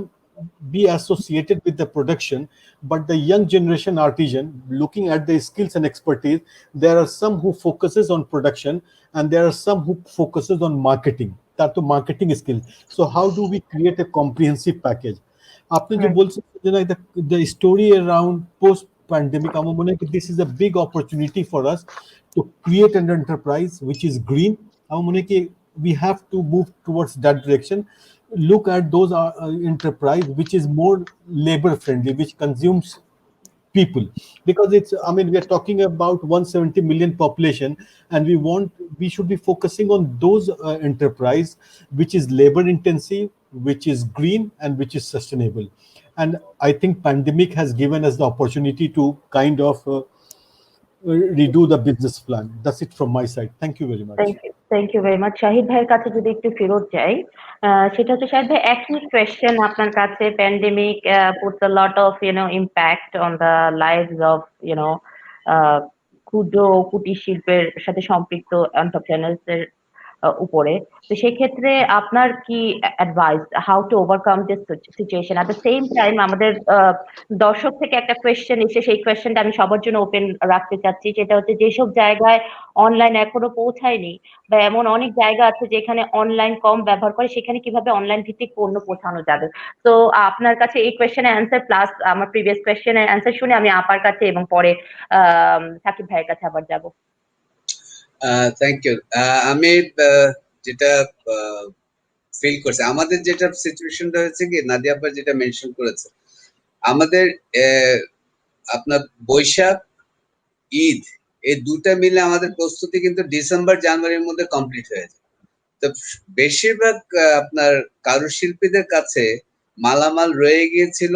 be associated with the production, but the young generation artisan, looking at their skills and expertise, there are some who focuses on production and there are some who focuses on marketing. That to marketing skill. So how do we create a comprehensive package? আপনি যে বলছেন the story around post pandemic, আমার মনে হয় this is a big opportunity for us to create an enterprise which is green. আমার মনে হয় we have to move towards that direction. Look at those enterprise which is more labor friendly, which consumes people, because it's, I mean, we are talking about 170 million population, and we should be focusing on those enterprise which is labor intensive, which is green, and which is sustainable. And I think pandemic has given us the opportunity to kind of redo the business plan. That's it from my side. Thank you very much. Thank you very much. Shahid ভাইয়ের কাছে যদি একটু ফেরত যাই, সেটা হচ্ছে শাহিদ ভাই, একই কোয়েশ্চেন আপনার কাছে। Pandemic puts a lot of impact on the lives of ক্ষুদ্র কুটির শিল্পের সাথে সম্পৃক্ত এন্টারপ্রেনার্স এর উপরে। তো সেক্ষেত্রে আপনার কি advice how to overcome this situation? At the same time আমাদের দর্শক থেকে একটা কোয়েশ্চেন এসে, সেই কোয়েশ্চেনটা আমি সবার জন্য ওপেন রাখতে চাচ্ছি। সেটা হচ্ছে, যেসব জায়গায় অনলাইন এখনো পৌঁছায়নি বা এমন অনেক জায়গা আছে যেখানে অনলাইন কম ব্যবহার করে, সেখানে কিভাবে অনলাইন ভিত্তিক পণ্য পৌঁছানো যাবে? তো আপনার কাছে এই কোয়েশ্চেনের অ্যান্সার প্লাস আমার প্রিভিয়াস কোয়েশ্চেনের অ্যান্সার শুনে আমি আপার কাছে এবং পরে সাকিব ভাইয়ের কাছে আবার যাব। Thank you. আমি যেটা ফিল করছি, আমাদের যেটা সিচুয়েশনটা হয়েছে কি, নাদিয়া আপা যেটা মেনশন করেছে, আমাদের আপনার বৈশাখ ঈদ এই দুটা মিলে আমাদের প্রস্তুতি কিন্তু ডিসেম্বর জানুয়ারির মধ্যে কমপ্লিট হয়ে যায়। তো বেশিরভাগ আপনার কারুশিল্পীদের কাছে মালামাল রয়ে গিয়েছিল,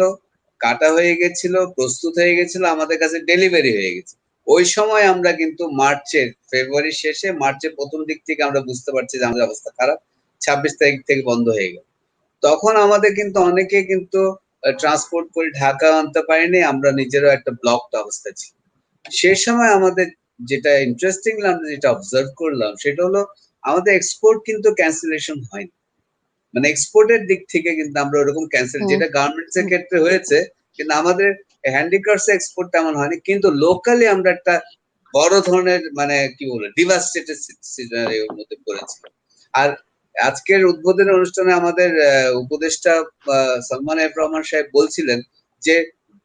কাটা হয়ে গেছিল, প্রস্তুত হয়ে গেছিল, আমাদের কাছে ডেলিভারি হয়ে গেছে। ওই সময় আমরা কিন্তু ফেব্রুয়ারির শেষে মার্চের প্রথম দিক থেকে আমরা বুঝতে পারছি যে আমাদের অবস্থা খারাপ, 26 তারিখ থেকে বন্ধ হয়ে গেল। তখন আমাদের কিন্তু অনেকে কিন্তু ট্রান্সপোর্ট করে ঢাকা আনতে পারিনি, আমরা নিজেরও একটা ব্লকড অবস্থা ছিল। সে সময় আমাদের যেটা ইন্টারেস্টিংলি আমরা যেটা অবজার্ভ করলাম, সেটা হলো আমাদের এক্সপোর্ট কিন্তু ক্যান্সেলেশন হয়নি। মানে এক্সপোর্টের দিক থেকে কিন্তু আমরা ওরকম ক্যান্সেল, যেটা গার্মেন্টস এর ক্ষেত্রে হয়েছে, কিন্তু আমাদের হ্যান্ডিক্রাফটস এক্সপোর্ট তেমন হয়নি। কিন্তু লোকালি আমরা একটা বড় ধরনের মানে কি বলে ডিভাস্টেটেড সিনারিওর মধ্যে পড়েছি। আর আজকের উদ্বোধনী অনুষ্ঠানে আমাদের উপদেষ্টা সালমান এফ রহমান সাহেব বলছিলেন যে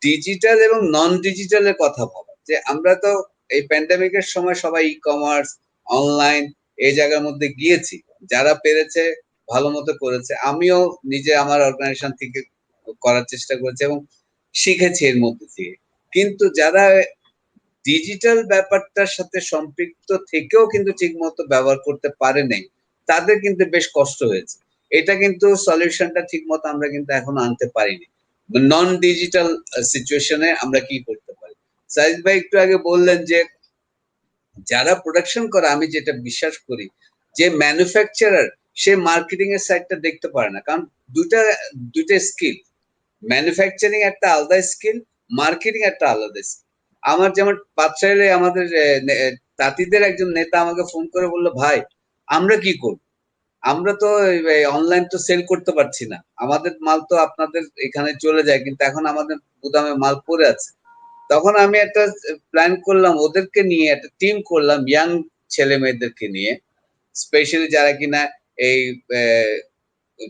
ডিজিটাল এবং নন ডিজিটালের কথা বলা, যে আমরা তো এই প্যান্ডেমিকের সময় সবাই ই কমার্স, অনলাইন এই জায়গার মধ্যে গিয়েছি, যারা পেরেছে ভালো মতো করেছে। আমিও নিজে আমার অর্গানাইজেশন থেকে করার চেষ্টা করেছি এবং শিখেছি এর মধ্যে থেকে। কিন্তু যারা ডিজিটাল ব্যাপারটার সাথে সম্পৃক্ত থেকেও কিন্তু ঠিক মতো ব্যবহার করতে পারে নাই, তাদের কিন্তু বেশ কষ্ট হয়েছে। এটা কিন্তু সলিউশনটা ঠিক মতো আমরা কিন্তু এখনো আনতে পারিনি। নন ডিজিটাল সিচুয়েশনে আমরা কি করতে পারি? সাইদ ভাই একটু আগে বললেন যে যারা প্রোডাকশন করে, আমি যেটা বিশ্বাস করি যে ম্যানুফ্যাকচারার সে মার্কেটিং এর সাইডটা দেখতে পারে না, কারণ দুইটা স্কিল, ম্যানুফ্যাকচারিং একটা আলাদা স্কিল, মার্কেটিং একটা আলাদা স্কিল। আমার যেমন পাঁচশাইলে আমাদের তাঁতিদের একজন নেতা আমাকে ফোন করে বললো, ভাই আমরা কি করব, আমরা তো অনলাইন তো সেল করতে পারছি না, আমাদের মাল তো আপনাদের এখানে চলে যায়, কিন্তু এখন আমাদের গুদামে মাল পড়ে আছে। তখন আমি একটা প্ল্যান করলাম, ওদেরকে নিয়ে একটা টিম করলাম, ইয়াং ছেলে মেয়েদেরকে নিয়ে, স্পেশালি যারা কিনা এই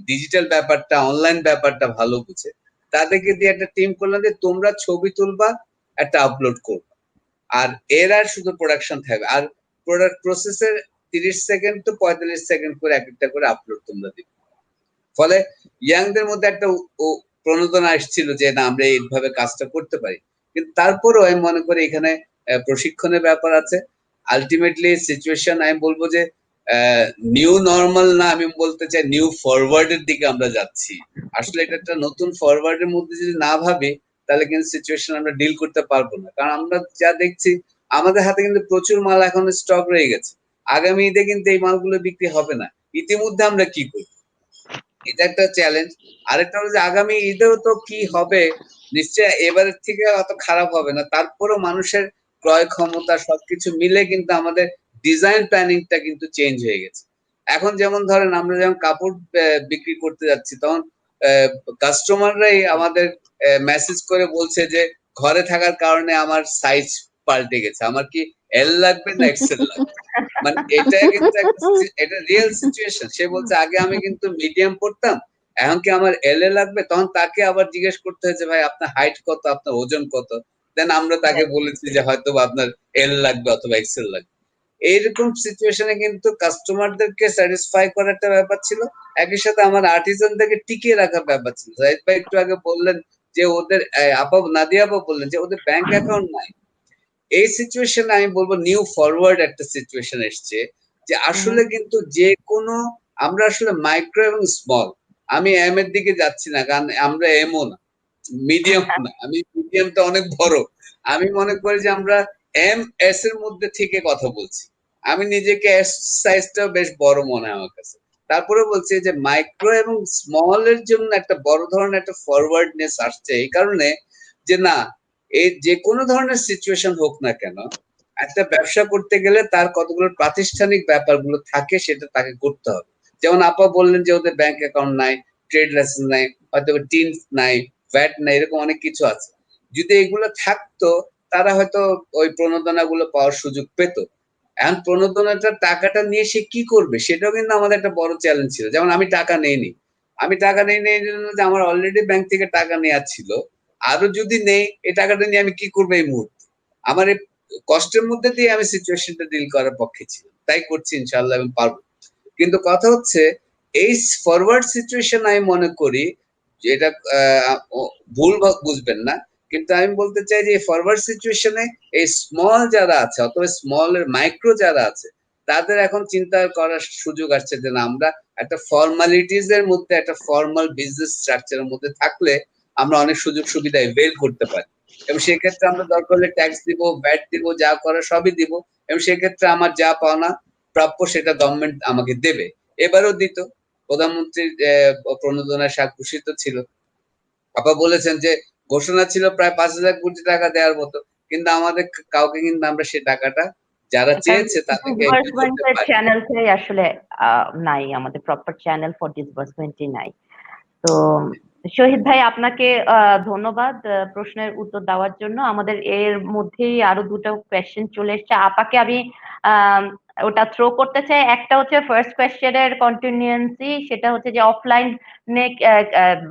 ডিজিটাল ব্যাপারটা, অনলাইন ব্যাপারটা ভালো বুঝে, তাদেরকে দিয়ে একটা টিম করলাম যে তোমরা ছবি তুলবা, একটা আপলোড করবা, আর এর আর শুধু প্রোডাকশন থাকবে, আর প্রোডাক্ট প্রসেসের 30 সেকেন্ড তো 45 সেকেন্ড করে একটা করে আপলোড তোমরা দিবে। ফলে ইয়াংদের মধ্যে একটা প্রণোদনা আসছিল যে না, আমরা এইভাবে কাজটা করতে পারি। কিন্তু তারপরেও আমি মনে করি এখানে প্রশিক্ষণের ব্যাপার আছে। আলটিমেটলি সিচুয়েশন আমি বলবো যে নিউ নর্মাল না, আমি বলতে চাই নিউ ফরওয়ার্ড এর দিকে আমরা যাচ্ছি। আসলে এটা একটা নতুন ফরওয়ার্ড এর মধ্যে যদি না ভাবি, তাহলে কিন্তু সিচুয়েশন আমরা ডিল করতে পারবো না। কারণ আমরা যা দেখছি, আমাদের হাতে কিন্তু প্রচুর মাল এখন স্টক রয়ে গেছে, আগামী ঈদে কিন্তু এই মালগুলো বিক্রি হবে না। ইতিমধ্যে আমরা কি করি, এটা একটা চ্যালেঞ্জ। আরেকটা হলো যে আগামী ঈদেও তো কি হবে, নিশ্চয়ই এবারের থেকে অত খারাপ হবে না, তারপরেও মানুষের ক্রয় ক্ষমতা সবকিছু মিলে কিন্তু আমাদের ডিজাইন প্ল্যানিংটা কিন্তু চেঞ্জ হয়ে গেছে। এখন যেমন ধরেন আমরা যখন কাপড় বিক্রি করতে যাচ্ছি, তখন কাস্টমাররাই আমাদের মেসেজ করে বলছে যে ঘরে থাকার কারণে আমার সাইজ পাল্টে গেছে, আমার কি এল লাগবে না এক্সেল লাগবে। মানে এটা কিন্তু এটা রিয়েল সিচুয়েশন। সে বলছে আগে আমি কিন্তু মিডিয়াম পড়তাম, এখন কি আমার এল এ লাগবে, তখন তাকে আবার জিজ্ঞেস করতে হয়েছে ভাই আপনার হাইট কত, আপনার ওজন কত, দেন আমরা তাকে বলেছি যে হয়তো আপনার এল লাগবে অথবা এক্সেল লাগবে। এইরকম সিচুয়েশনে কিন্তু কাস্টমারদেরকে স্যাটিসফাই করার একটা ব্যাপার ছিল, একই সাথে আমার আর্টিজানদেরকে টিকিয়ে রাখার ব্যাপার ছিল। জাহিদ ভাই একটু আগে বললেন যে ওদের নাদিয়া আপা বললেন যে ওদের ব্যাংক অ্যাকাউন্ট নাই। এই সিচুয়েশনে আমি বলবো নিউ ফরওয়ার্ড একটা সিচুয়েশন এসছে, যে আসলে কিন্তু যে কোনো, আমরা আসলে মাইক্রো এবং স্মল, আমি এম এর দিকে যাচ্ছি না, কারণ আমরা এমও না, মিডিয়াম না, আমি মিডিয়ামটা অনেক বড়। আমি মনে করি যে আমরা এম এস এর মধ্যে থেকে কথা বলছি। আমি নিজেকে এস সাইজটাও বেশ বড় মনে হয় আমার কাছে। তারপরে বলছি যে মাইক্রো এবং স্মল এর জন্য একটা বড় ধরনের একটা ফরওয়ার্ডনেস আসছে, এই কারণে যে না, এই যে কোনো ধরনের সিচুয়েশন হোক না কেন, একটা ব্যবসা করতে গেলে তার কতগুলো প্রাতিষ্ঠানিক ব্যাপারগুলো থাকে, সেটা তাকে করতে হবে। যেমন আপা বললেন যে ওদের ব্যাংক অ্যাকাউন্ট নাই, ট্রেড লাইসেন্স নাই, হয়তো টিন নাই, ভ্যাট নাই, এরকম অনেক কিছু আছে। যদি এগুলো থাকতো, তারা হয়তো ওই প্রণোদনাগুলো পাওয়ার সুযোগ পেত। এখন প্রণোদনাটার টাকাটা নিয়ে সে কি করবে, সেটাও কিন্তু আমাদের একটা বড় চ্যালেঞ্জ ছিল। যেমন আমি টাকা নেইনি, এই জন্য যে আমার অলরেডি ব্যাংক থেকে টাকা নেওয়া ছিল, আরো যদি নেই এই টাকাটা নিয়ে আমি কি করবো এই মুহূর্তে। আমার এই কষ্টের মধ্যে দিয়ে আমি সিচুয়েশনটা ডিল করার পক্ষে ছিলাম, তাই করছি, ইনশাল্লাহ আমি পারবো। কিন্তু কথা হচ্ছে এই ফরওয়ার্ড সিচুয়েশন আমি মনে করি যেটা ভুল বুঝবেন না, কিন্তু আমি বলতে চাই যে ফরওয়ার্ড সিচুয়েশনে এই স্মল যারা আছে অথবা স্মল এর মাইক্রো যারা আছে, তাদের এখন চিন্তা করার সুযোগ আসছে যে না, আমরা একটা ফর্মালিটিস এর মধ্যে, একটা ফর্মাল বিজনেস স্ট্রাকচারের মধ্যে থাকলে আমরা অনেক সুযোগ সুবিধা এভেল করতে পারি, এবং সেক্ষেত্রে আমরা দরকার হলে ট্যাক্স দিব, ভ্যাট দিব, যা করা সবই দিব, এবং সেক্ষেত্রে আমার যা পাওনা প্রাপ্য সেটা গভর্নমেন্ট আমাকে দেবে। এবারও দিত, প্রধানমন্ত্রীর প্রণোদনায় স্বাক্ষরিত ছিল। আপা বলেছেন যে ঘোষণা ছিল প্রায় 5,000 কোটি টাকা দেওয়ার মতো, কিন্তু আমাদের কাউকে কিন্তু আমরা সে টাকাটা যারা চেয়েছে তাদেরকে চ্যানেলটাই আসলে নাই, আমাদের প্রপার চ্যানেল ফর ডিসবার্সমেন্টই নাই। তো শহীদ ভাই আপনাকে ধন্যবাদ প্রশ্নের উত্তর দেওয়ার জন্য। আমাদের এর মধ্যেই আরো দুটো কোয়েশ্চেন চলে এসেছে, আপাকে আমি ওটা থ্রো করতে চাই। একটা হচ্ছে ফার্স্ট কোয়েশ্চেনের কন্টিনিউয়েন্সি, সেটা হচ্ছে যে অফলাইন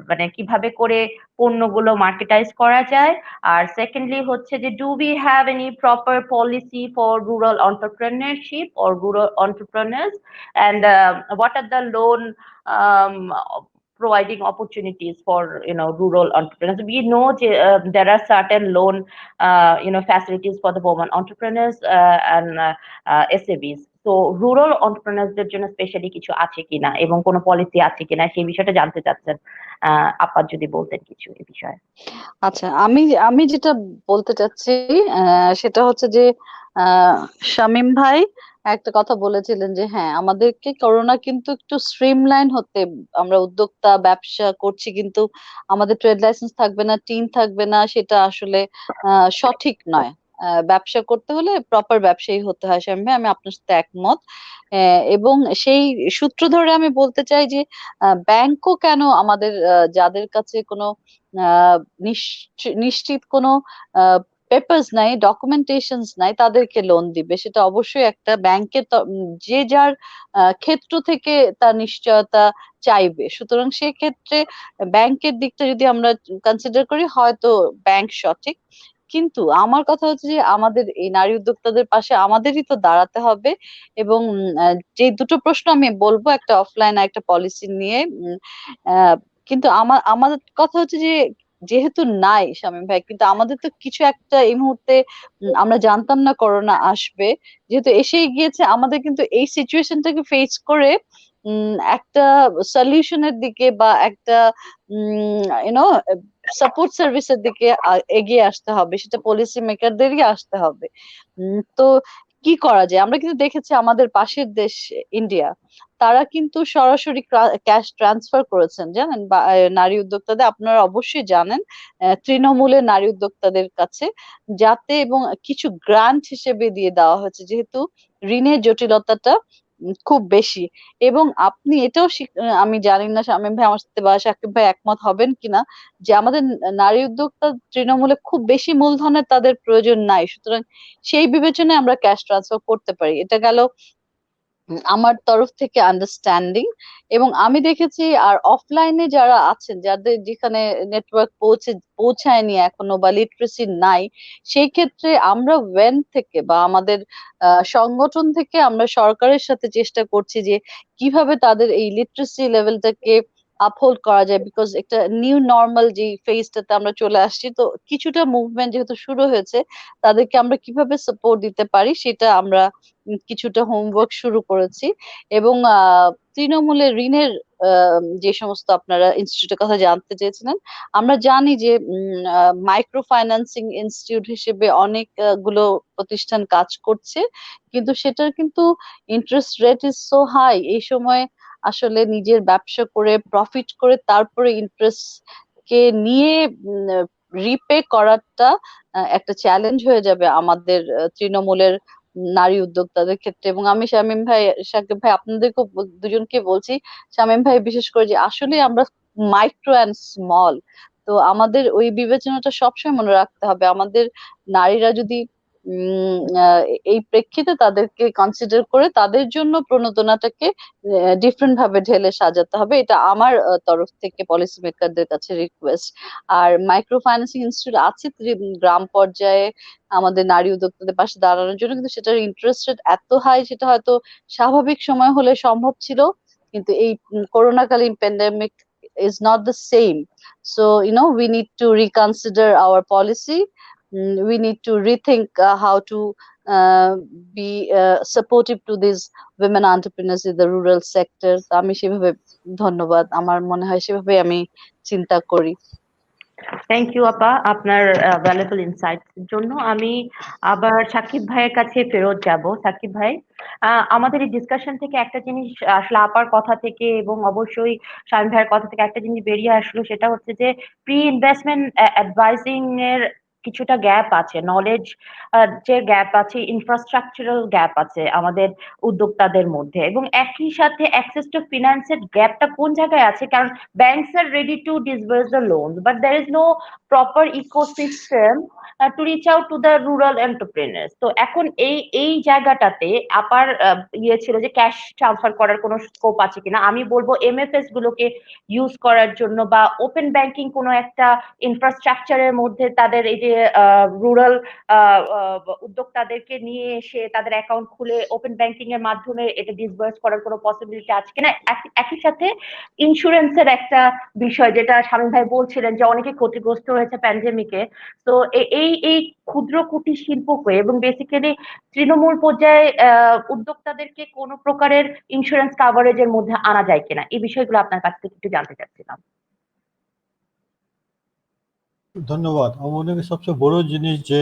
মানে কিভাবে করে পণ্যগুলো মার্কেটাইজ করা যায়, আর সেকেন্ডলি হচ্ছে যে do we have any proper policy for rural entrepreneurship or rural entrepreneurs, and what are the loan providing opportunities for rural entrepreneurs. We know there are certain loan facilities for the women entrepreneurs and SMEs. তো rural এন্টারপ্রেনার্সদের জন্য specially কিছু আছে কিনা এবং কোনো policy আছে কিনা সেই বিষয়টা জানতে চাচ্ছেন, আপা যদি বলতেন কিছু এই বিষয়ে। আচ্ছা, আমি আমি যেটা বলতে চাচ্ছি সেটা হচ্ছে যে শামীম ভাই একটা কথা বলেছিলেন যে হ্যাঁ, আমাদেরকে করোনা কিন্তু একটু স্ট্রিমলাইন হতে, আমরা উদ্যোক্তা ব্যবসা করছি কিন্তু আমাদের ট্রেড লাইসেন্স থাকবে না, টিন থাকবে না, সেটা আসলে সঠিক নয়। ব্যবসা করতে হলে প্রপার ব্যবসায়ী হতে হয়। শামীম ভাই, আমি আপনার সাথে একমত। এবং সেই সূত্র ধরে আমি বলতে চাই যে ব্যাংকও কেন আমাদের যাদের কাছে কোনো আহ, নিশ্চিত কোনো পেপারস নাই, ডকুমেন্টেশনস নাই, তাদেরকে লোন দিবে? সেটা অবশ্যই একটা ব্যাংকের যে যার ক্ষেত্র থেকে তার নিশ্চয়তা চাইবে। সুতরাং সেক্ষেত্রে ব্যাংকের দিকটা যদি আমরা কনসিডার করি, হয়তো ব্যাংক সঠিক। কিন্তু আমার কথা হচ্ছে যে আমাদের এই নারী উদ্যোক্তাদের পাশে আমাদেরই তো দাঁড়াতে হবে। এবং যে দুটো প্রশ্ন আমি বলবো, একটা অফলাইন আর একটা পলিসি নিয়ে। আহ, কিন্তু আমার আমার কথা হচ্ছে যে যেহেতু নাই শামীম ভাই, কিন্তু আমাদের তো কিছু একটা এই মুহূর্তে, আমরা জানতাম না করোনা আসবে, যেহেতু এসেই গিয়েছে, আমাদের কিন্তু এই সিচুয়েশনটাকে ফেস করে একটা সলিউশনের দিকে বা একটা ইউনো সাপোর্ট সার্ভিসের দিকে এগিয়ে আসতে হবে, সেটা পলিসি মেকারদেরই আসতে হবে। তো কি করা যায়? আমরা কিন্তু দেখেছি আমাদের পাশের দেশ ইন্ডিয়া, তারা কিন্তু সরাসরি ক্যাশ ট্রান্সফার করেছেন, জানেন? বা নারী উদ্যোক্তাদের, আপনারা অবশ্যই জানেন, তৃণমূলের নারী উদ্যোক্তাদের কাছে, যাতে এবং কিছু গ্রান্ট হিসেবে দিয়ে দেওয়া হয়েছে, যেহেতু ঋণের জটিলতাটা খুব বেশি। এবং আপনি এটাও আমি জানি না শামীম ভাই আমার সাথে বা সাকিব ভাই একমত হবেন কিনা, যে আমাদের নারী উদ্যোক্তা তৃণমূলে খুব বেশি মূলধনের তাদের প্রয়োজন নাই, সুতরাং সেই বিবেচনায় আমরা ক্যাশ ট্রান্সফার করতে পারি। এটা গেল আমার তরফ থেকে আন্ডারস্ট্যান্ডিং। এবং আমি দেখেছি আর অফলাইনে যারা আছেন, যাদের যেখানে নেটওয়ার্ক পৌঁছায়নি এখনো বা লিটারেসি নাই, সেই ক্ষেত্রে আমরা ওয়েন থেকে বা আমাদের সংগঠন থেকে আমরা সরকারের সাথে চেষ্টা করছি যে কিভাবে তাদের এই লিটারেসি লেভেলটাকে আপহোল্ড করা যায়। বিকজ একটা নিউ নর্মাল যে ফেজটাতে আমরা চলে আসছি, তো কিছুটা মুভমেন্ট যেহেতু শুরু হয়েছে, তাদেরকে আমরা কিভাবে সাপোর্ট দিতে পারি সেটা আমরা কিছুটা হোমওয়ার্ক শুরু করেছি। এবং তৃণমূলের ঋণের যে সমস্ত, আপনারা ইনস্টিটিউটের কথা জানতে চেয়েছিলেন, আমরা জানি যে মাইক্রো ফাইন্যান্সিং ইনস্টিটিউট হিসেবে অনেক গুলো প্রতিষ্ঠান কাজ করছে, কিন্তু সেটার কিন্তু interest rate is so high. এই সময় আসলে নিজের ব্যবসা করে প্রফিট করে তারপরে ইন্টারেস্ট কে নিয়ে রিপে করাটা একটা চ্যালেঞ্জ হয়ে যাবে আমাদের তৃণমূলের নারী উদ্যোক্তাদের ক্ষেত্রে। এবং আমি শামীম ভাই, সাকিব ভাই, আপনাদেরকে দুজনকে বলছি, শামীম ভাই বিশেষ করে, যে আসলে আমরা মাইক্রো অ্যান্ড স্মল, তো আমাদের ওই বিবেচনাটা সবসময় মনে রাখতে হবে। আমাদের নারীরা যদি এই প্রেক্ষিতে তাদেরকে কনসিডার করে তাদের জন্য প্রণোদনাটাকে ডিফারেন্ট ভাবে ঢেলে সাজাতে হবে, এটা আমার তরফ থেকে পলিসি মেকারদের কাছে রিকোয়েস্ট। আর মাইক্রো ফাইন্যান্সিং ইনস্টিটিউট আছে গ্রাম পর্যায়ে আমাদের নারী উদ্যোক্তাদের পাশে দাঁড়ানোর জন্য, কিন্তু সেটার ইন্টারেস্ট রেট এত হাই, সেটা হয়তো স্বাভাবিক সময় হলে সম্ভব ছিল, কিন্তু এই করোনাকালীন pandemic is not the same. So, we need to reconsider our policy. We need to rethink how to be supportive to these women entrepreneurs in the rural sector. আমি সেভাবে, ধন্যবাদ, আমার মনে হয় সেভাবে আমি চিন্তা করি। থ্যাংক ইউ আপা আপনার ভ্যালুয়েবল ইনসাইটস এর জন্য। আমি আবার সাকিব ভাইয়ের কাছে ফেরত যাব। সাকিব ভাই, আমাদের এই ডিসকাশন থেকে একটা জিনিস আসলে আপার কথা থেকে এবং অবশ্যই শামীম ভাইয়ের কথা থেকে একটা জিনিস বেরিয়ে আসলো, সেটা হচ্ছে যে প্রি ইনভেস্টমেন্ট অ্যাডভাইজিং এর কিছুটা গ্যাপ আছে, নলেজ যে গ্যাপ আছে, ইনফ্রাস্ট্রাকচারাল গ্যাপ আছে আমাদের উদ্যোক্তাদের মধ্যে, এবং একই সাথে অ্যাক্সেস টু ফিনান্সের গ্যাপটা কোন জায়গায় আছে? কারণ banks are ready to disburse the loans, but there is no proper ecosystem to reach out to the rural entrepreneurs. তো এখন এই জায়গাটাতে আপার ইয়ে ছিল যে ক্যাশ ট্রান্সফার করার কোনো স্কোপ আছে কিনা। আমি বলবো এমএফএস গুলোকে ইউজ করার জন্য বা ওপেন ব্যাংকিং কোনো একটা ইনফ্রাস্ট্রাকচারের মধ্যে তাদের এই যে যে রুরাল উদ্যোক্তাদেরকে নিয়ে এসে তাদের অ্যাকাউন্ট খুলে ওপেন ব্যাংকিং এর মাধ্যমে এটা ডিসবার্স করার কোনো পসিবিলিটি আছে কিনা, একই সাথে ইন্স্যুরেন্সের একটা বিষয় যেটা শামীম ভাই বলছিলেন যে অনেকে ক্ষতিগ্রস্ত হয়েছে প্যান্ডেমিকে। তো এই ক্ষুদ্র কুটির শিল্পকে এবং বেসিক্যালি তৃণমূল পর্যায়ে উদ্যোক্তাদেরকে কোনো প্রকারের ইন্স্যুরেন্স কাভারেজের মধ্যে আনা যায় কিনা, এই বিষয়গুলো আপনার কাছ থেকে একটু জানতে চাচ্ছিলাম। ধন্যবাদ। আমার মনে হয় সবচেয়ে বড় জিনিস যে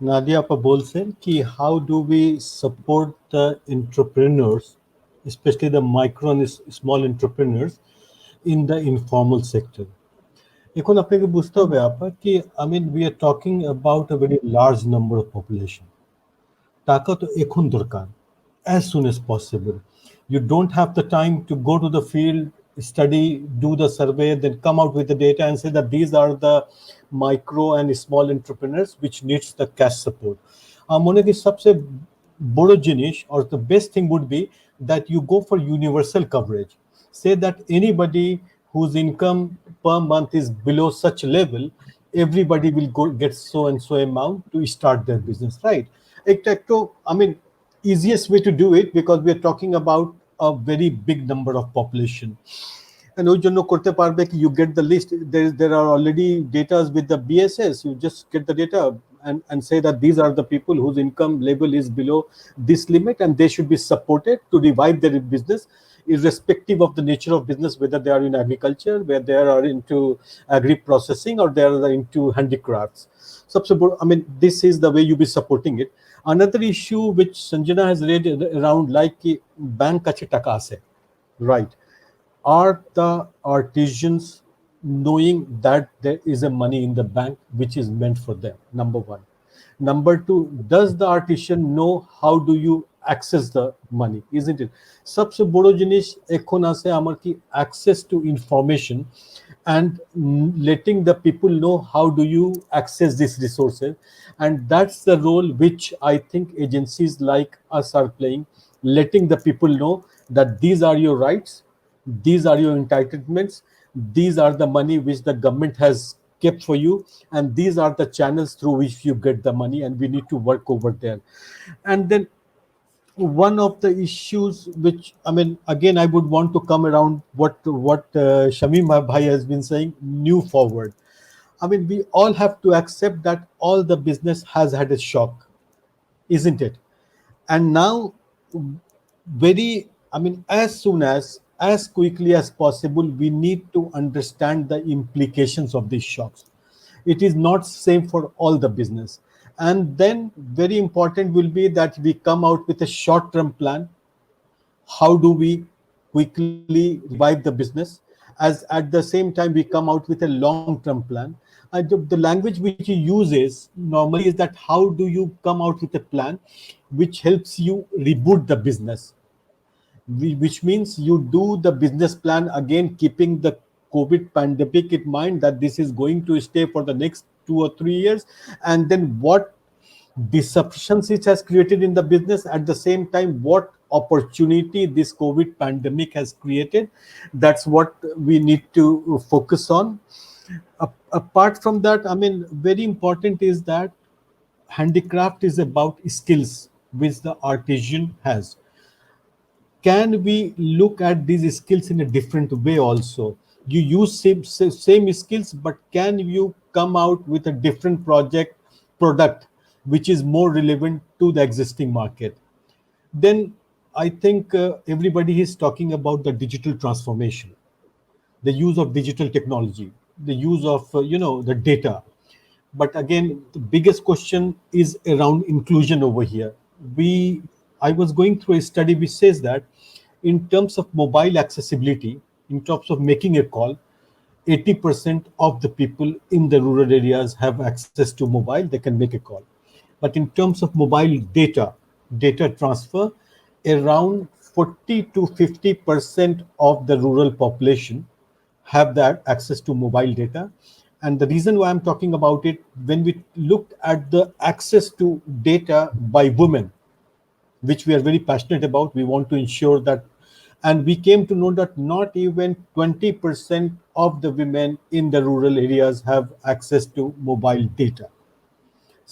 নাদিয়া আপা বলছেন কি how do we support the entrepreneurs, specially the micro and small entrepreneurs in the informal sector. এখন আপনাকে বুঝতে হবে আপা কি I mean we are talking about a very large number of population. টাকা তো এখন দরকার, as soon as possible. You don't have the time to go to the field, study, do the survey, then come out with the data and say that these are the micro and small entrepreneurs which needs the cash support. মনে কি সবচেয়ে বড় জিনিস or the best thing would be that you go for universal coverage. Say that anybody whose income per month is below such level, everybody will go get so and so amount to start their business, right? I mean, easiest way to do it because we are talking about a very big number of population. And ওই জন্য করতে পারবে কি you get the list, there are already data with the BSS, you just get the data and say that these are the people whose income level is below this limit and they should be supported to revive their business irrespective of the nature of business, whether they are in agriculture, whether they are into agri processing or they are into handicrafts. I mean, this is the way you be supporting it. Another issue which Sanjana has raised around like bank kache taka ase, right? Are the artisans knowing that there is a money in the bank which is meant for them? Number one. Number two, does the artisan know how do you access the money, isn't it? सबसे बड़ो जिनिस एखोन आसे आमार की access to information and letting the people know how do you access these resources, and that's the role which I think agencies like us are playing, letting the people know that these are your rights, these are your entitlements, these are the money which the government has kept for you, and these are the channels through which you get the money, and we need to work over there. And then one of the issues which, I mean, again I would want to come around what Shamim bhai has been saying, new forward. I mean, we all have to accept that all the business has had a shock, isn't it? And now as soon as quickly as possible, we need to understand the implications of these shocks. It is not same for all the business. And then very important will be that we come out with a short-term plan. How do we quickly revive the business? As at the same time, we come out with a long-term plan. The language which he uses normally is that how do you come out with a plan which helps you reboot the business? Which means you do the business plan again, keeping the COVID pandemic in mind that this is going to stay for the next 2 or 3 years, and then what disruptions it has created in the business, at the same time what opportunity this COVID pandemic has created. That's what we need to focus on. Apart from that, I mean, very important is that handicraft is about skills which the artisan has. Can we look at these skills in a different way also? You use same skills, but can you come out with a different product which is more relevant to the existing market? Then I think everybody is talking about the digital transformation, the use of digital technology, the use of the data. But again, the biggest question is around inclusion over here. I was going through a study which says that in terms of mobile accessibility, in terms of making a call, 80% of the people in the rural areas have access to mobile, they can make a call. But in terms of mobile data transfer, around 40 to 50% of the rural population have that access to mobile data. And the reason why I'm talking about it, when we looked at the access to data by women, which we are very passionate about, we want to ensure that, and we came to know that not even 20% of the women in the rural areas have access to mobile data.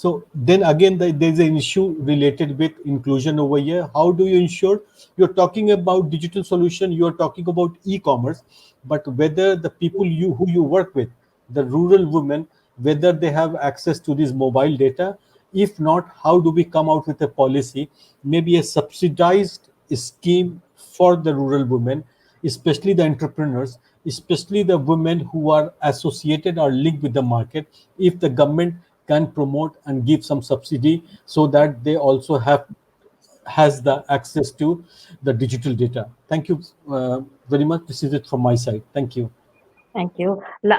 So then again, there's an issue related with inclusion over here. How do you ensure? You're talking about digital solution, you're talking about e-commerce, but whether the people who you work with, the rural women, whether they have access to this mobile data. If not, how do we come out with a policy, maybe a subsidized scheme for the rural women, especially the entrepreneurs, especially the women who are associated or linked with the market, if the government can promote and give some subsidy so that they also has the access to the digital data. Thank you very much. This is it from my side. Thank you. Thank you.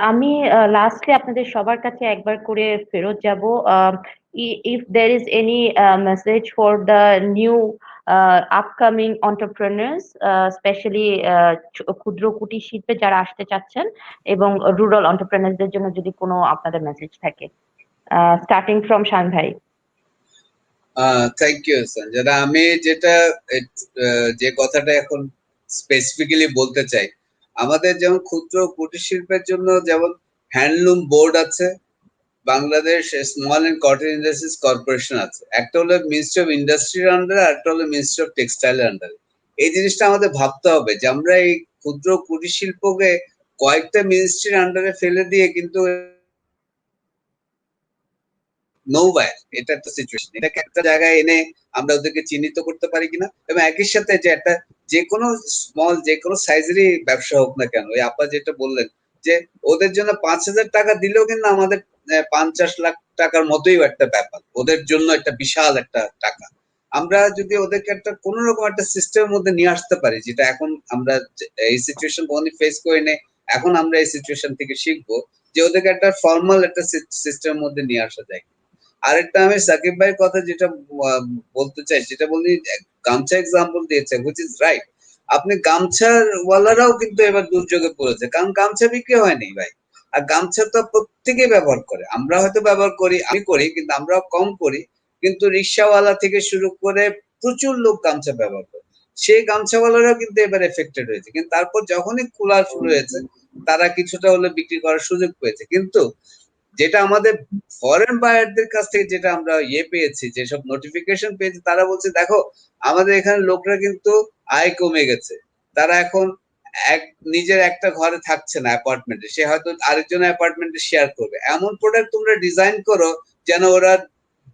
আমি lastly আপনাদের সবার কাছে একবার করে ফেরত যাব। If there is any message for the new upcoming entrepreneurs, specially ক্ষুদ্র কুটির শিল্পে যারা আসতে চাচ্ছেন এবং রুরাল এন্টারপ্রেনার্সদের জন্য যদি কোনো আপনাদের মেসেজ থাকে, স্টার্টিং ফ্রম শান ভাই। Thank you Sanjana. আমি যে কথাটা এখন স্পেসিফিক্যালি বলতে চাই, আমাদের যেমন ক্ষুদ্র কুটির শিল্পের জন্য যেমন হ্যান্ডলুম বোর্ড আছে, Bangladesh small and cotton industries corporation আছে, একটা হলো মিনিস্ট্রি অফ ইন্ডাস্ট্রির আন্ডারে, একটা হলো মিনিস্ট্রি অফ টেক্সটাইলের আন্ডারে। এই জিনিসটা আমাদের ভাবতে হবে যে আমরা এই ক্ষুদ্র কুটির শিল্পকে কয়েকটা মিনিস্ট্রির আন্ডারে ফেলে দিয়ে কিন্তু নৌবায়, এটা একটা সিচুয়েশন। এটাকে একটা জায়গায় এনে আমরা ওদেরকে চিহ্নিত করতে পারি কিনা, এবং একই সাথে যে একটা যে কোনো স্মল যে কোনো সাইজেরই ব্যবসা হোক না কেন, ওই আপা যেটা বললেন যে ওদের জন্য 5,000 টাকা দিলেও কিন্তু আমাদের 50 লাখ টাকার মতোই একটা ব্যাপার, ওদের জন্য একটা বিশাল একটা টাকা। আমরা যদি ওদেরকে একটা কোন রকম একটা সিস্টেমের মধ্যে নিয়ে আসতে পারি, যেটা এখন আমরা এই সিচুয়েশন কখনই ফেস করি না, এখন আমরা এই সিচুয়েশন থেকে শিখবো যে ওদেরকে একটা ফর্মাল একটা সিস্টেমের মধ্যে নিয়ে আসা যায়। আরেকটা আমি সাকিব ভাইয়ের কথা যেটা বলতে চাই, সেটা বলি গামছা এক্সাম্পল দিয়েছে, হুইচ ইজ রাইট। আপনি গামছার ওয়ালারাও কিন্তু এবার দুর্যোগে পড়েছে, কারণ গামছা বিক্রি হয়নি ভাই। আর গামছা তো প্রত্যেকেই ব্যবহার করে, আমরা হয়তো ব্যবহার করি, আমি করি, কিন্তু আমরা কম করি, কিন্তু রিক্সাওয়ালা থেকে শুরু করে প্রচুর লোক গামছা ব্যবহার করে। সেই গামছাওয়ালারাও কিন্তু এবার এফেক্টেড হয়েছে, কিন্তু তারপর যখনই খোলা শুরু হয়েছে তারা কিছুটা হলে বিক্রি করার সুযোগ পেয়েছে। কিন্তু যেটা আমাদের ফরেন বায়ারদের কাছ থেকে যেটা আমরা পেয়েছি, যেসব নোটিফিকেশন পেয়েছি, তারা বলছে দেখো আমাদের এখানে লোকরা কিন্তু আয় কমে গেছে, তারা এখন নিজের একটা ঘরে থাকছে না অ্যাপার্টমেন্টে, সে হয়তো আরেকজন অ্যাপার্টমেন্টে শেয়ার করবে। এমন প্রোডাক্ট তোমরা ডিজাইন করো যেন ওরা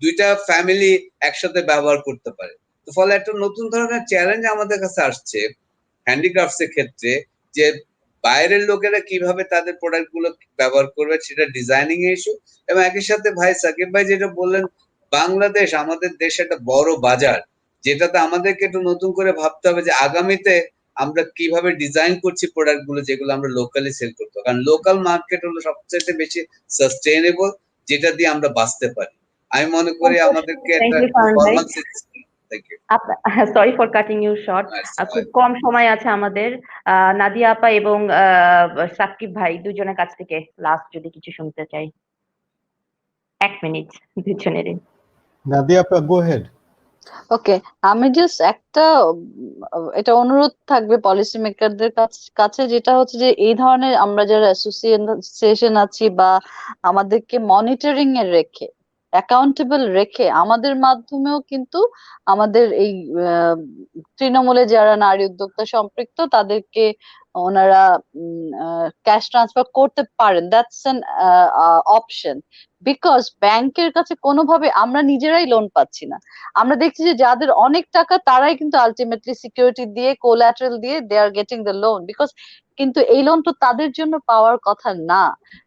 দুইটা ফ্যামিলি একসাথে ব্যবহার করতে পারে। তো ফলে একটা নতুন ধরনের চ্যালেঞ্জ আমাদের কাছে আসছে হ্যান্ডিক্রাফটস এর ক্ষেত্রে, যে বাইরের লোকেরা কিভাবে তাদের প্রোডাক্ট গুলো ব্যবহার করবে, সেটা ডিজাইনিং এর ইস্যু। এবং একই সাথে ভাই সাকিব ভাই যেটা বললেন, বাংলাদেশ আমাদের দেশ একটা বড় বাজার, যেটাতে আমাদেরকে একটু নতুন করে ভাবতে হবে যে আগামীতে আমরা কিভাবে ডিজাইন করছি প্রোডাক্ট গুলো, যেগুলো আমরা লোকালি সেল করতে, কারণ লোকাল মার্কেট হলো সবচেয়ে বেশি সাস্টেইনেবল, যেটা দিয়ে আমরা বাঁচতে পারি। আমি মনে করি আমাদেরকে একটা formal sorry for cutting you short, খুব কম সময় আছে আমাদের। নাদিয়া আপা এবং সাকিব ভাই দুজনের কাছ থেকে লাস্ট যদি কিছু শুনতে চাই, 1 মিনিট দুজনেরই। নাদিয়া আপা, গো হেড। ওকে, আমি জাস্ট একটা এটা অনুরোধ থাকবে পলিসি মেকারদের কাছে, যেটা হচ্ছে যে এই ধরনের আমরা যারা অ্যাসোসিয়েশন আছি বা আমাদেরকে মনিটরিং এ রেখে, অ্যাকাউন্টেবল রেখে, আমাদের মাধ্যমেও কিন্তু আমাদের এই তৃণমূলে যারা নারী উদ্যোক্তা সম্পৃক্ত তাদেরকে ওনারা ক্যাশ ট্রান্সফার করতে পারেন। দ্যাটস অ্যান অপশন, বিকজ ব্যাংকের কাছে কোনোভাবে আমরা নিজেরাই লোন পাচ্ছি না। আমরা দেখছি যে যাদের অনেক টাকা তারাই কিন্তু আলটিমেটলি সিকিউরিটি দিয়ে, কোল্যাটারাল দিয়ে they are getting the loan, because কিন্তু এই লোন তো তাদের জন্য পাওয়ার কথা না।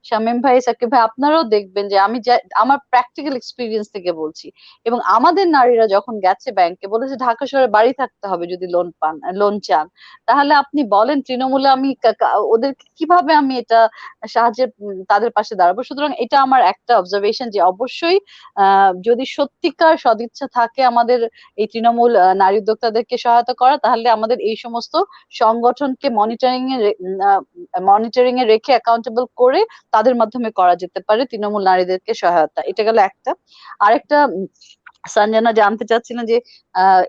শামীম ভাই, সাকিব ভাই, আপনারাও দেখবেন যে আমি আমার প্র্যাকটিক্যাল এক্সপিরিয়েন্স থেকে বলছি, এবং আমাদের নারীরা যখন গেছে ব্যাংকে, বলেছে ঢাকা শহরে বাড়ি থাকতে হবে যদি লোন চান, তাহলে আপনি বলেন তৃণমূলে আমি ওদেরকে কিভাবে আমি এটা সাহায্যে তাদের পাশে দাঁড়াবো। সুতরাং এটা আমার একটা অবজারভেশন যে অবশ্যই যদি সত্যিকার সদিচ্ছা থাকে আমাদের এই তৃণমূল নারী উদ্যোক্তাদেরকে সহায়তা করা, তাহলে আমাদের এই সমস্ত সংগঠনকে মনিটরিং এ রেখে অ্যাকাউন্টেবল করে তাদের মাধ্যমে করা যেতে পারে তৃণমূল নারীদেরকে সহায়তা। এটা গেল একটা। আরেকটা, সঞ্জনা জানতে চাচ্ছিলেন যে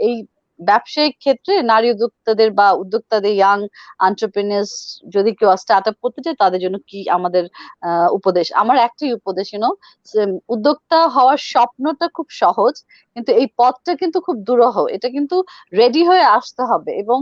এই ব্যবসায়িক ক্ষেত্রে নারী উদ্যোক্তাদের বা উদ্যোক্তাদের ইয়াং এন্টারপ্রেনার্স যদি কেউ স্টার্ট আপ করতে চায় তাদের জন্য কি আমাদের উপদেশ? আমার একটাই উপদেশ, উদ্যোক্তা হওয়ার স্বপ্নটা খুব সহজ, কিন্তু এই পথটা কিন্তু খুব দুরূহ। এটা কিন্তু রেডি হয়ে আসতে হবে। এবং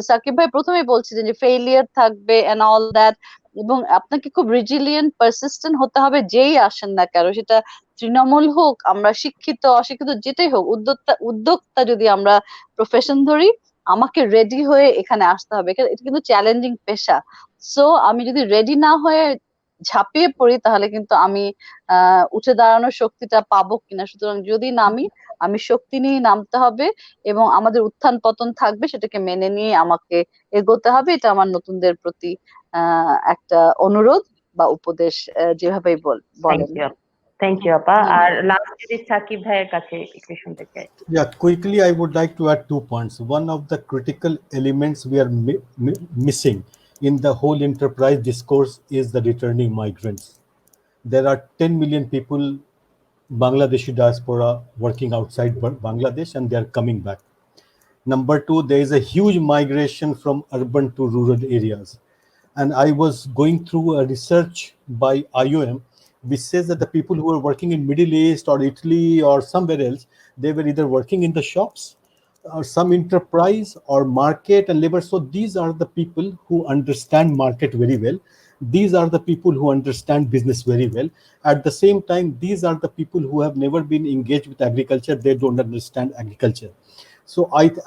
সাকিব ভাই প্রথমেই বলছিলেন যে ফেইলিয়ার থাকবে এন্ড অল দ্যাট, এবং আপনাকে খুব রিজিলিয়েন্ট পারসিস্টেন্ট হতে হবে যেই আসেন না কেন, সেটা তৃণমূল হোক, আমরা শিক্ষিত অশিক্ষিত যেটাই হোক, উদ্যোক্তা উদ্যোক্তা যদি আমরা প্রফেশন ধরি, আমাকে রেডি হয়ে এখানে আসতে হবে। এটা কিন্তু চ্যালেঞ্জিং পেশা। সো আমি যদি রেডি না হয়ে ঝাঁপিয়ে পড়ি তাহলে কিন্তু আমি উঠে দাঁড়ানোর শক্তিটা পাবো কিনা। সুতরাং যদি নামি, আমি শক্তি নিয়ে নামতে হবে এবং আমাদের উত্থান পতন থাকবে, সেটাকে মেনে নিয়ে আমাকে এগোতে হবে। এটা আমার নতুনদের প্রতি একটা অনুরোধ বা উপদেশ, যেভাবেই বলেন। থ্যাংক ইউ আপা। আর লাস্ট যদি সাকিব ভাইয়ের কাছে একটু শুনতে চাই। Yeah, quickly, I would like to add 2 points. One of the critical elements we are missing in the whole enterprise discourse is the returning migrants. There are 10 million people, Bangladeshi diaspora, working outside Bangladesh, and they are coming back. Number two, there is a huge migration from urban to rural areas. And I was going through a research by IOM, which says that the people who are working in Middle East or Italy or somewhere else, they were either working in the shops or some enterprise or market and labor. So these are the people who understand market very well. These are the people who understand business very well. At the same time, these are the people who have never been engaged with agriculture. They don't understand agriculture. So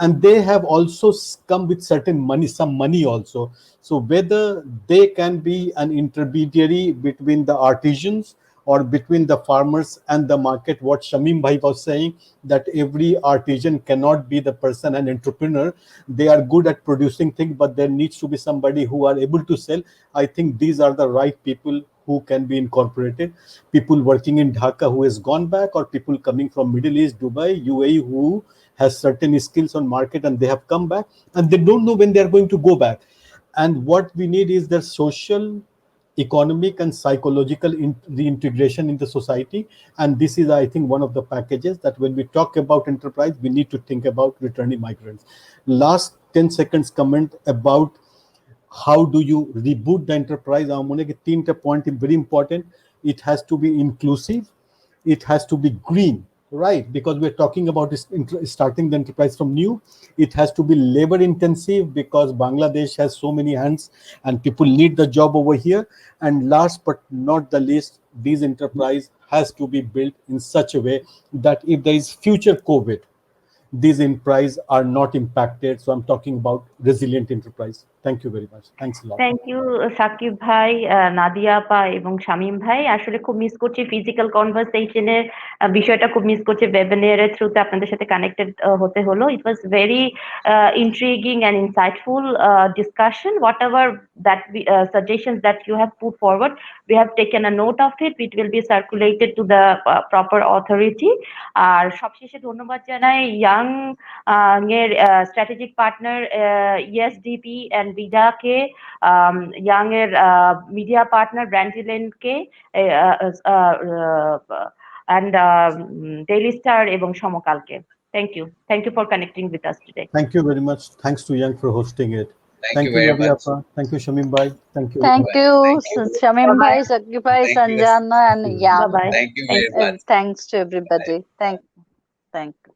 and they have also come with certain money, some money also. So whether they can be an intermediary between the artisans or between the farmers and the market, what Shamim bhai was saying, that every artisan cannot be the person, an entrepreneur. They are good at producing things, but there needs to be somebody who are able to sell. I think these are the right people who can be incorporated. People working in Dhaka who has gone back, or people coming from Middle East, Dubai, UAE, who has certain skills on market and they have come back and they don't know when they are going to go back. And what we need is their social, economic and psychological reintegration in the society. And this is, I think, one of the packages that when we talk about enterprise, we need to think about returning migrants. Last 10 seconds comment about how do you reboot the enterprise. Our three point is very important. It has to be inclusive, it has to be green, right? Because we're talking about starting the enterprise from new. It has to be labor intensive because Bangladesh has so many hands and people need the job over here. And last but not the least, these enterprise has to be built in such a way that if there is future COVID, these enterprise are not impacted. So I'm talking about resilient enterprise. Thank you very much. Thanks a lot. Thank you Sakib ভাই, নাদিয়া আপা এবং শামীম ভাই। আসলে খুব miss করছি physical কনভারসেশনের বিষয়টা, খুব miss করছি ওয়েবিনারের থ্রুতে আপনাদের সাথে কানেক্টেড হতে হলো। It was very intriguing and insightful discussion. Whatever that suggestions that you have put forward, we have taken a note of it. It will be circulated to the proper authority. আর সবশেষে ধন্যবাদ জানাই Young এর strategic partner ESDP and VIDA কে, Young এর media partner ব্র্যান্ডিলেন কে, and Daily Star এবং সমকালকে। Thank you for connecting with us today. Thank you very much. Thanks to Yang for hosting it. Thank you very much. Thank you, Shamim bhai. Thank you. Thank you, Shamim bhai, Sakib bhai, Sanjana, and Yang. Bye bye. Thank you very much. Thanks to everybody. Thank you.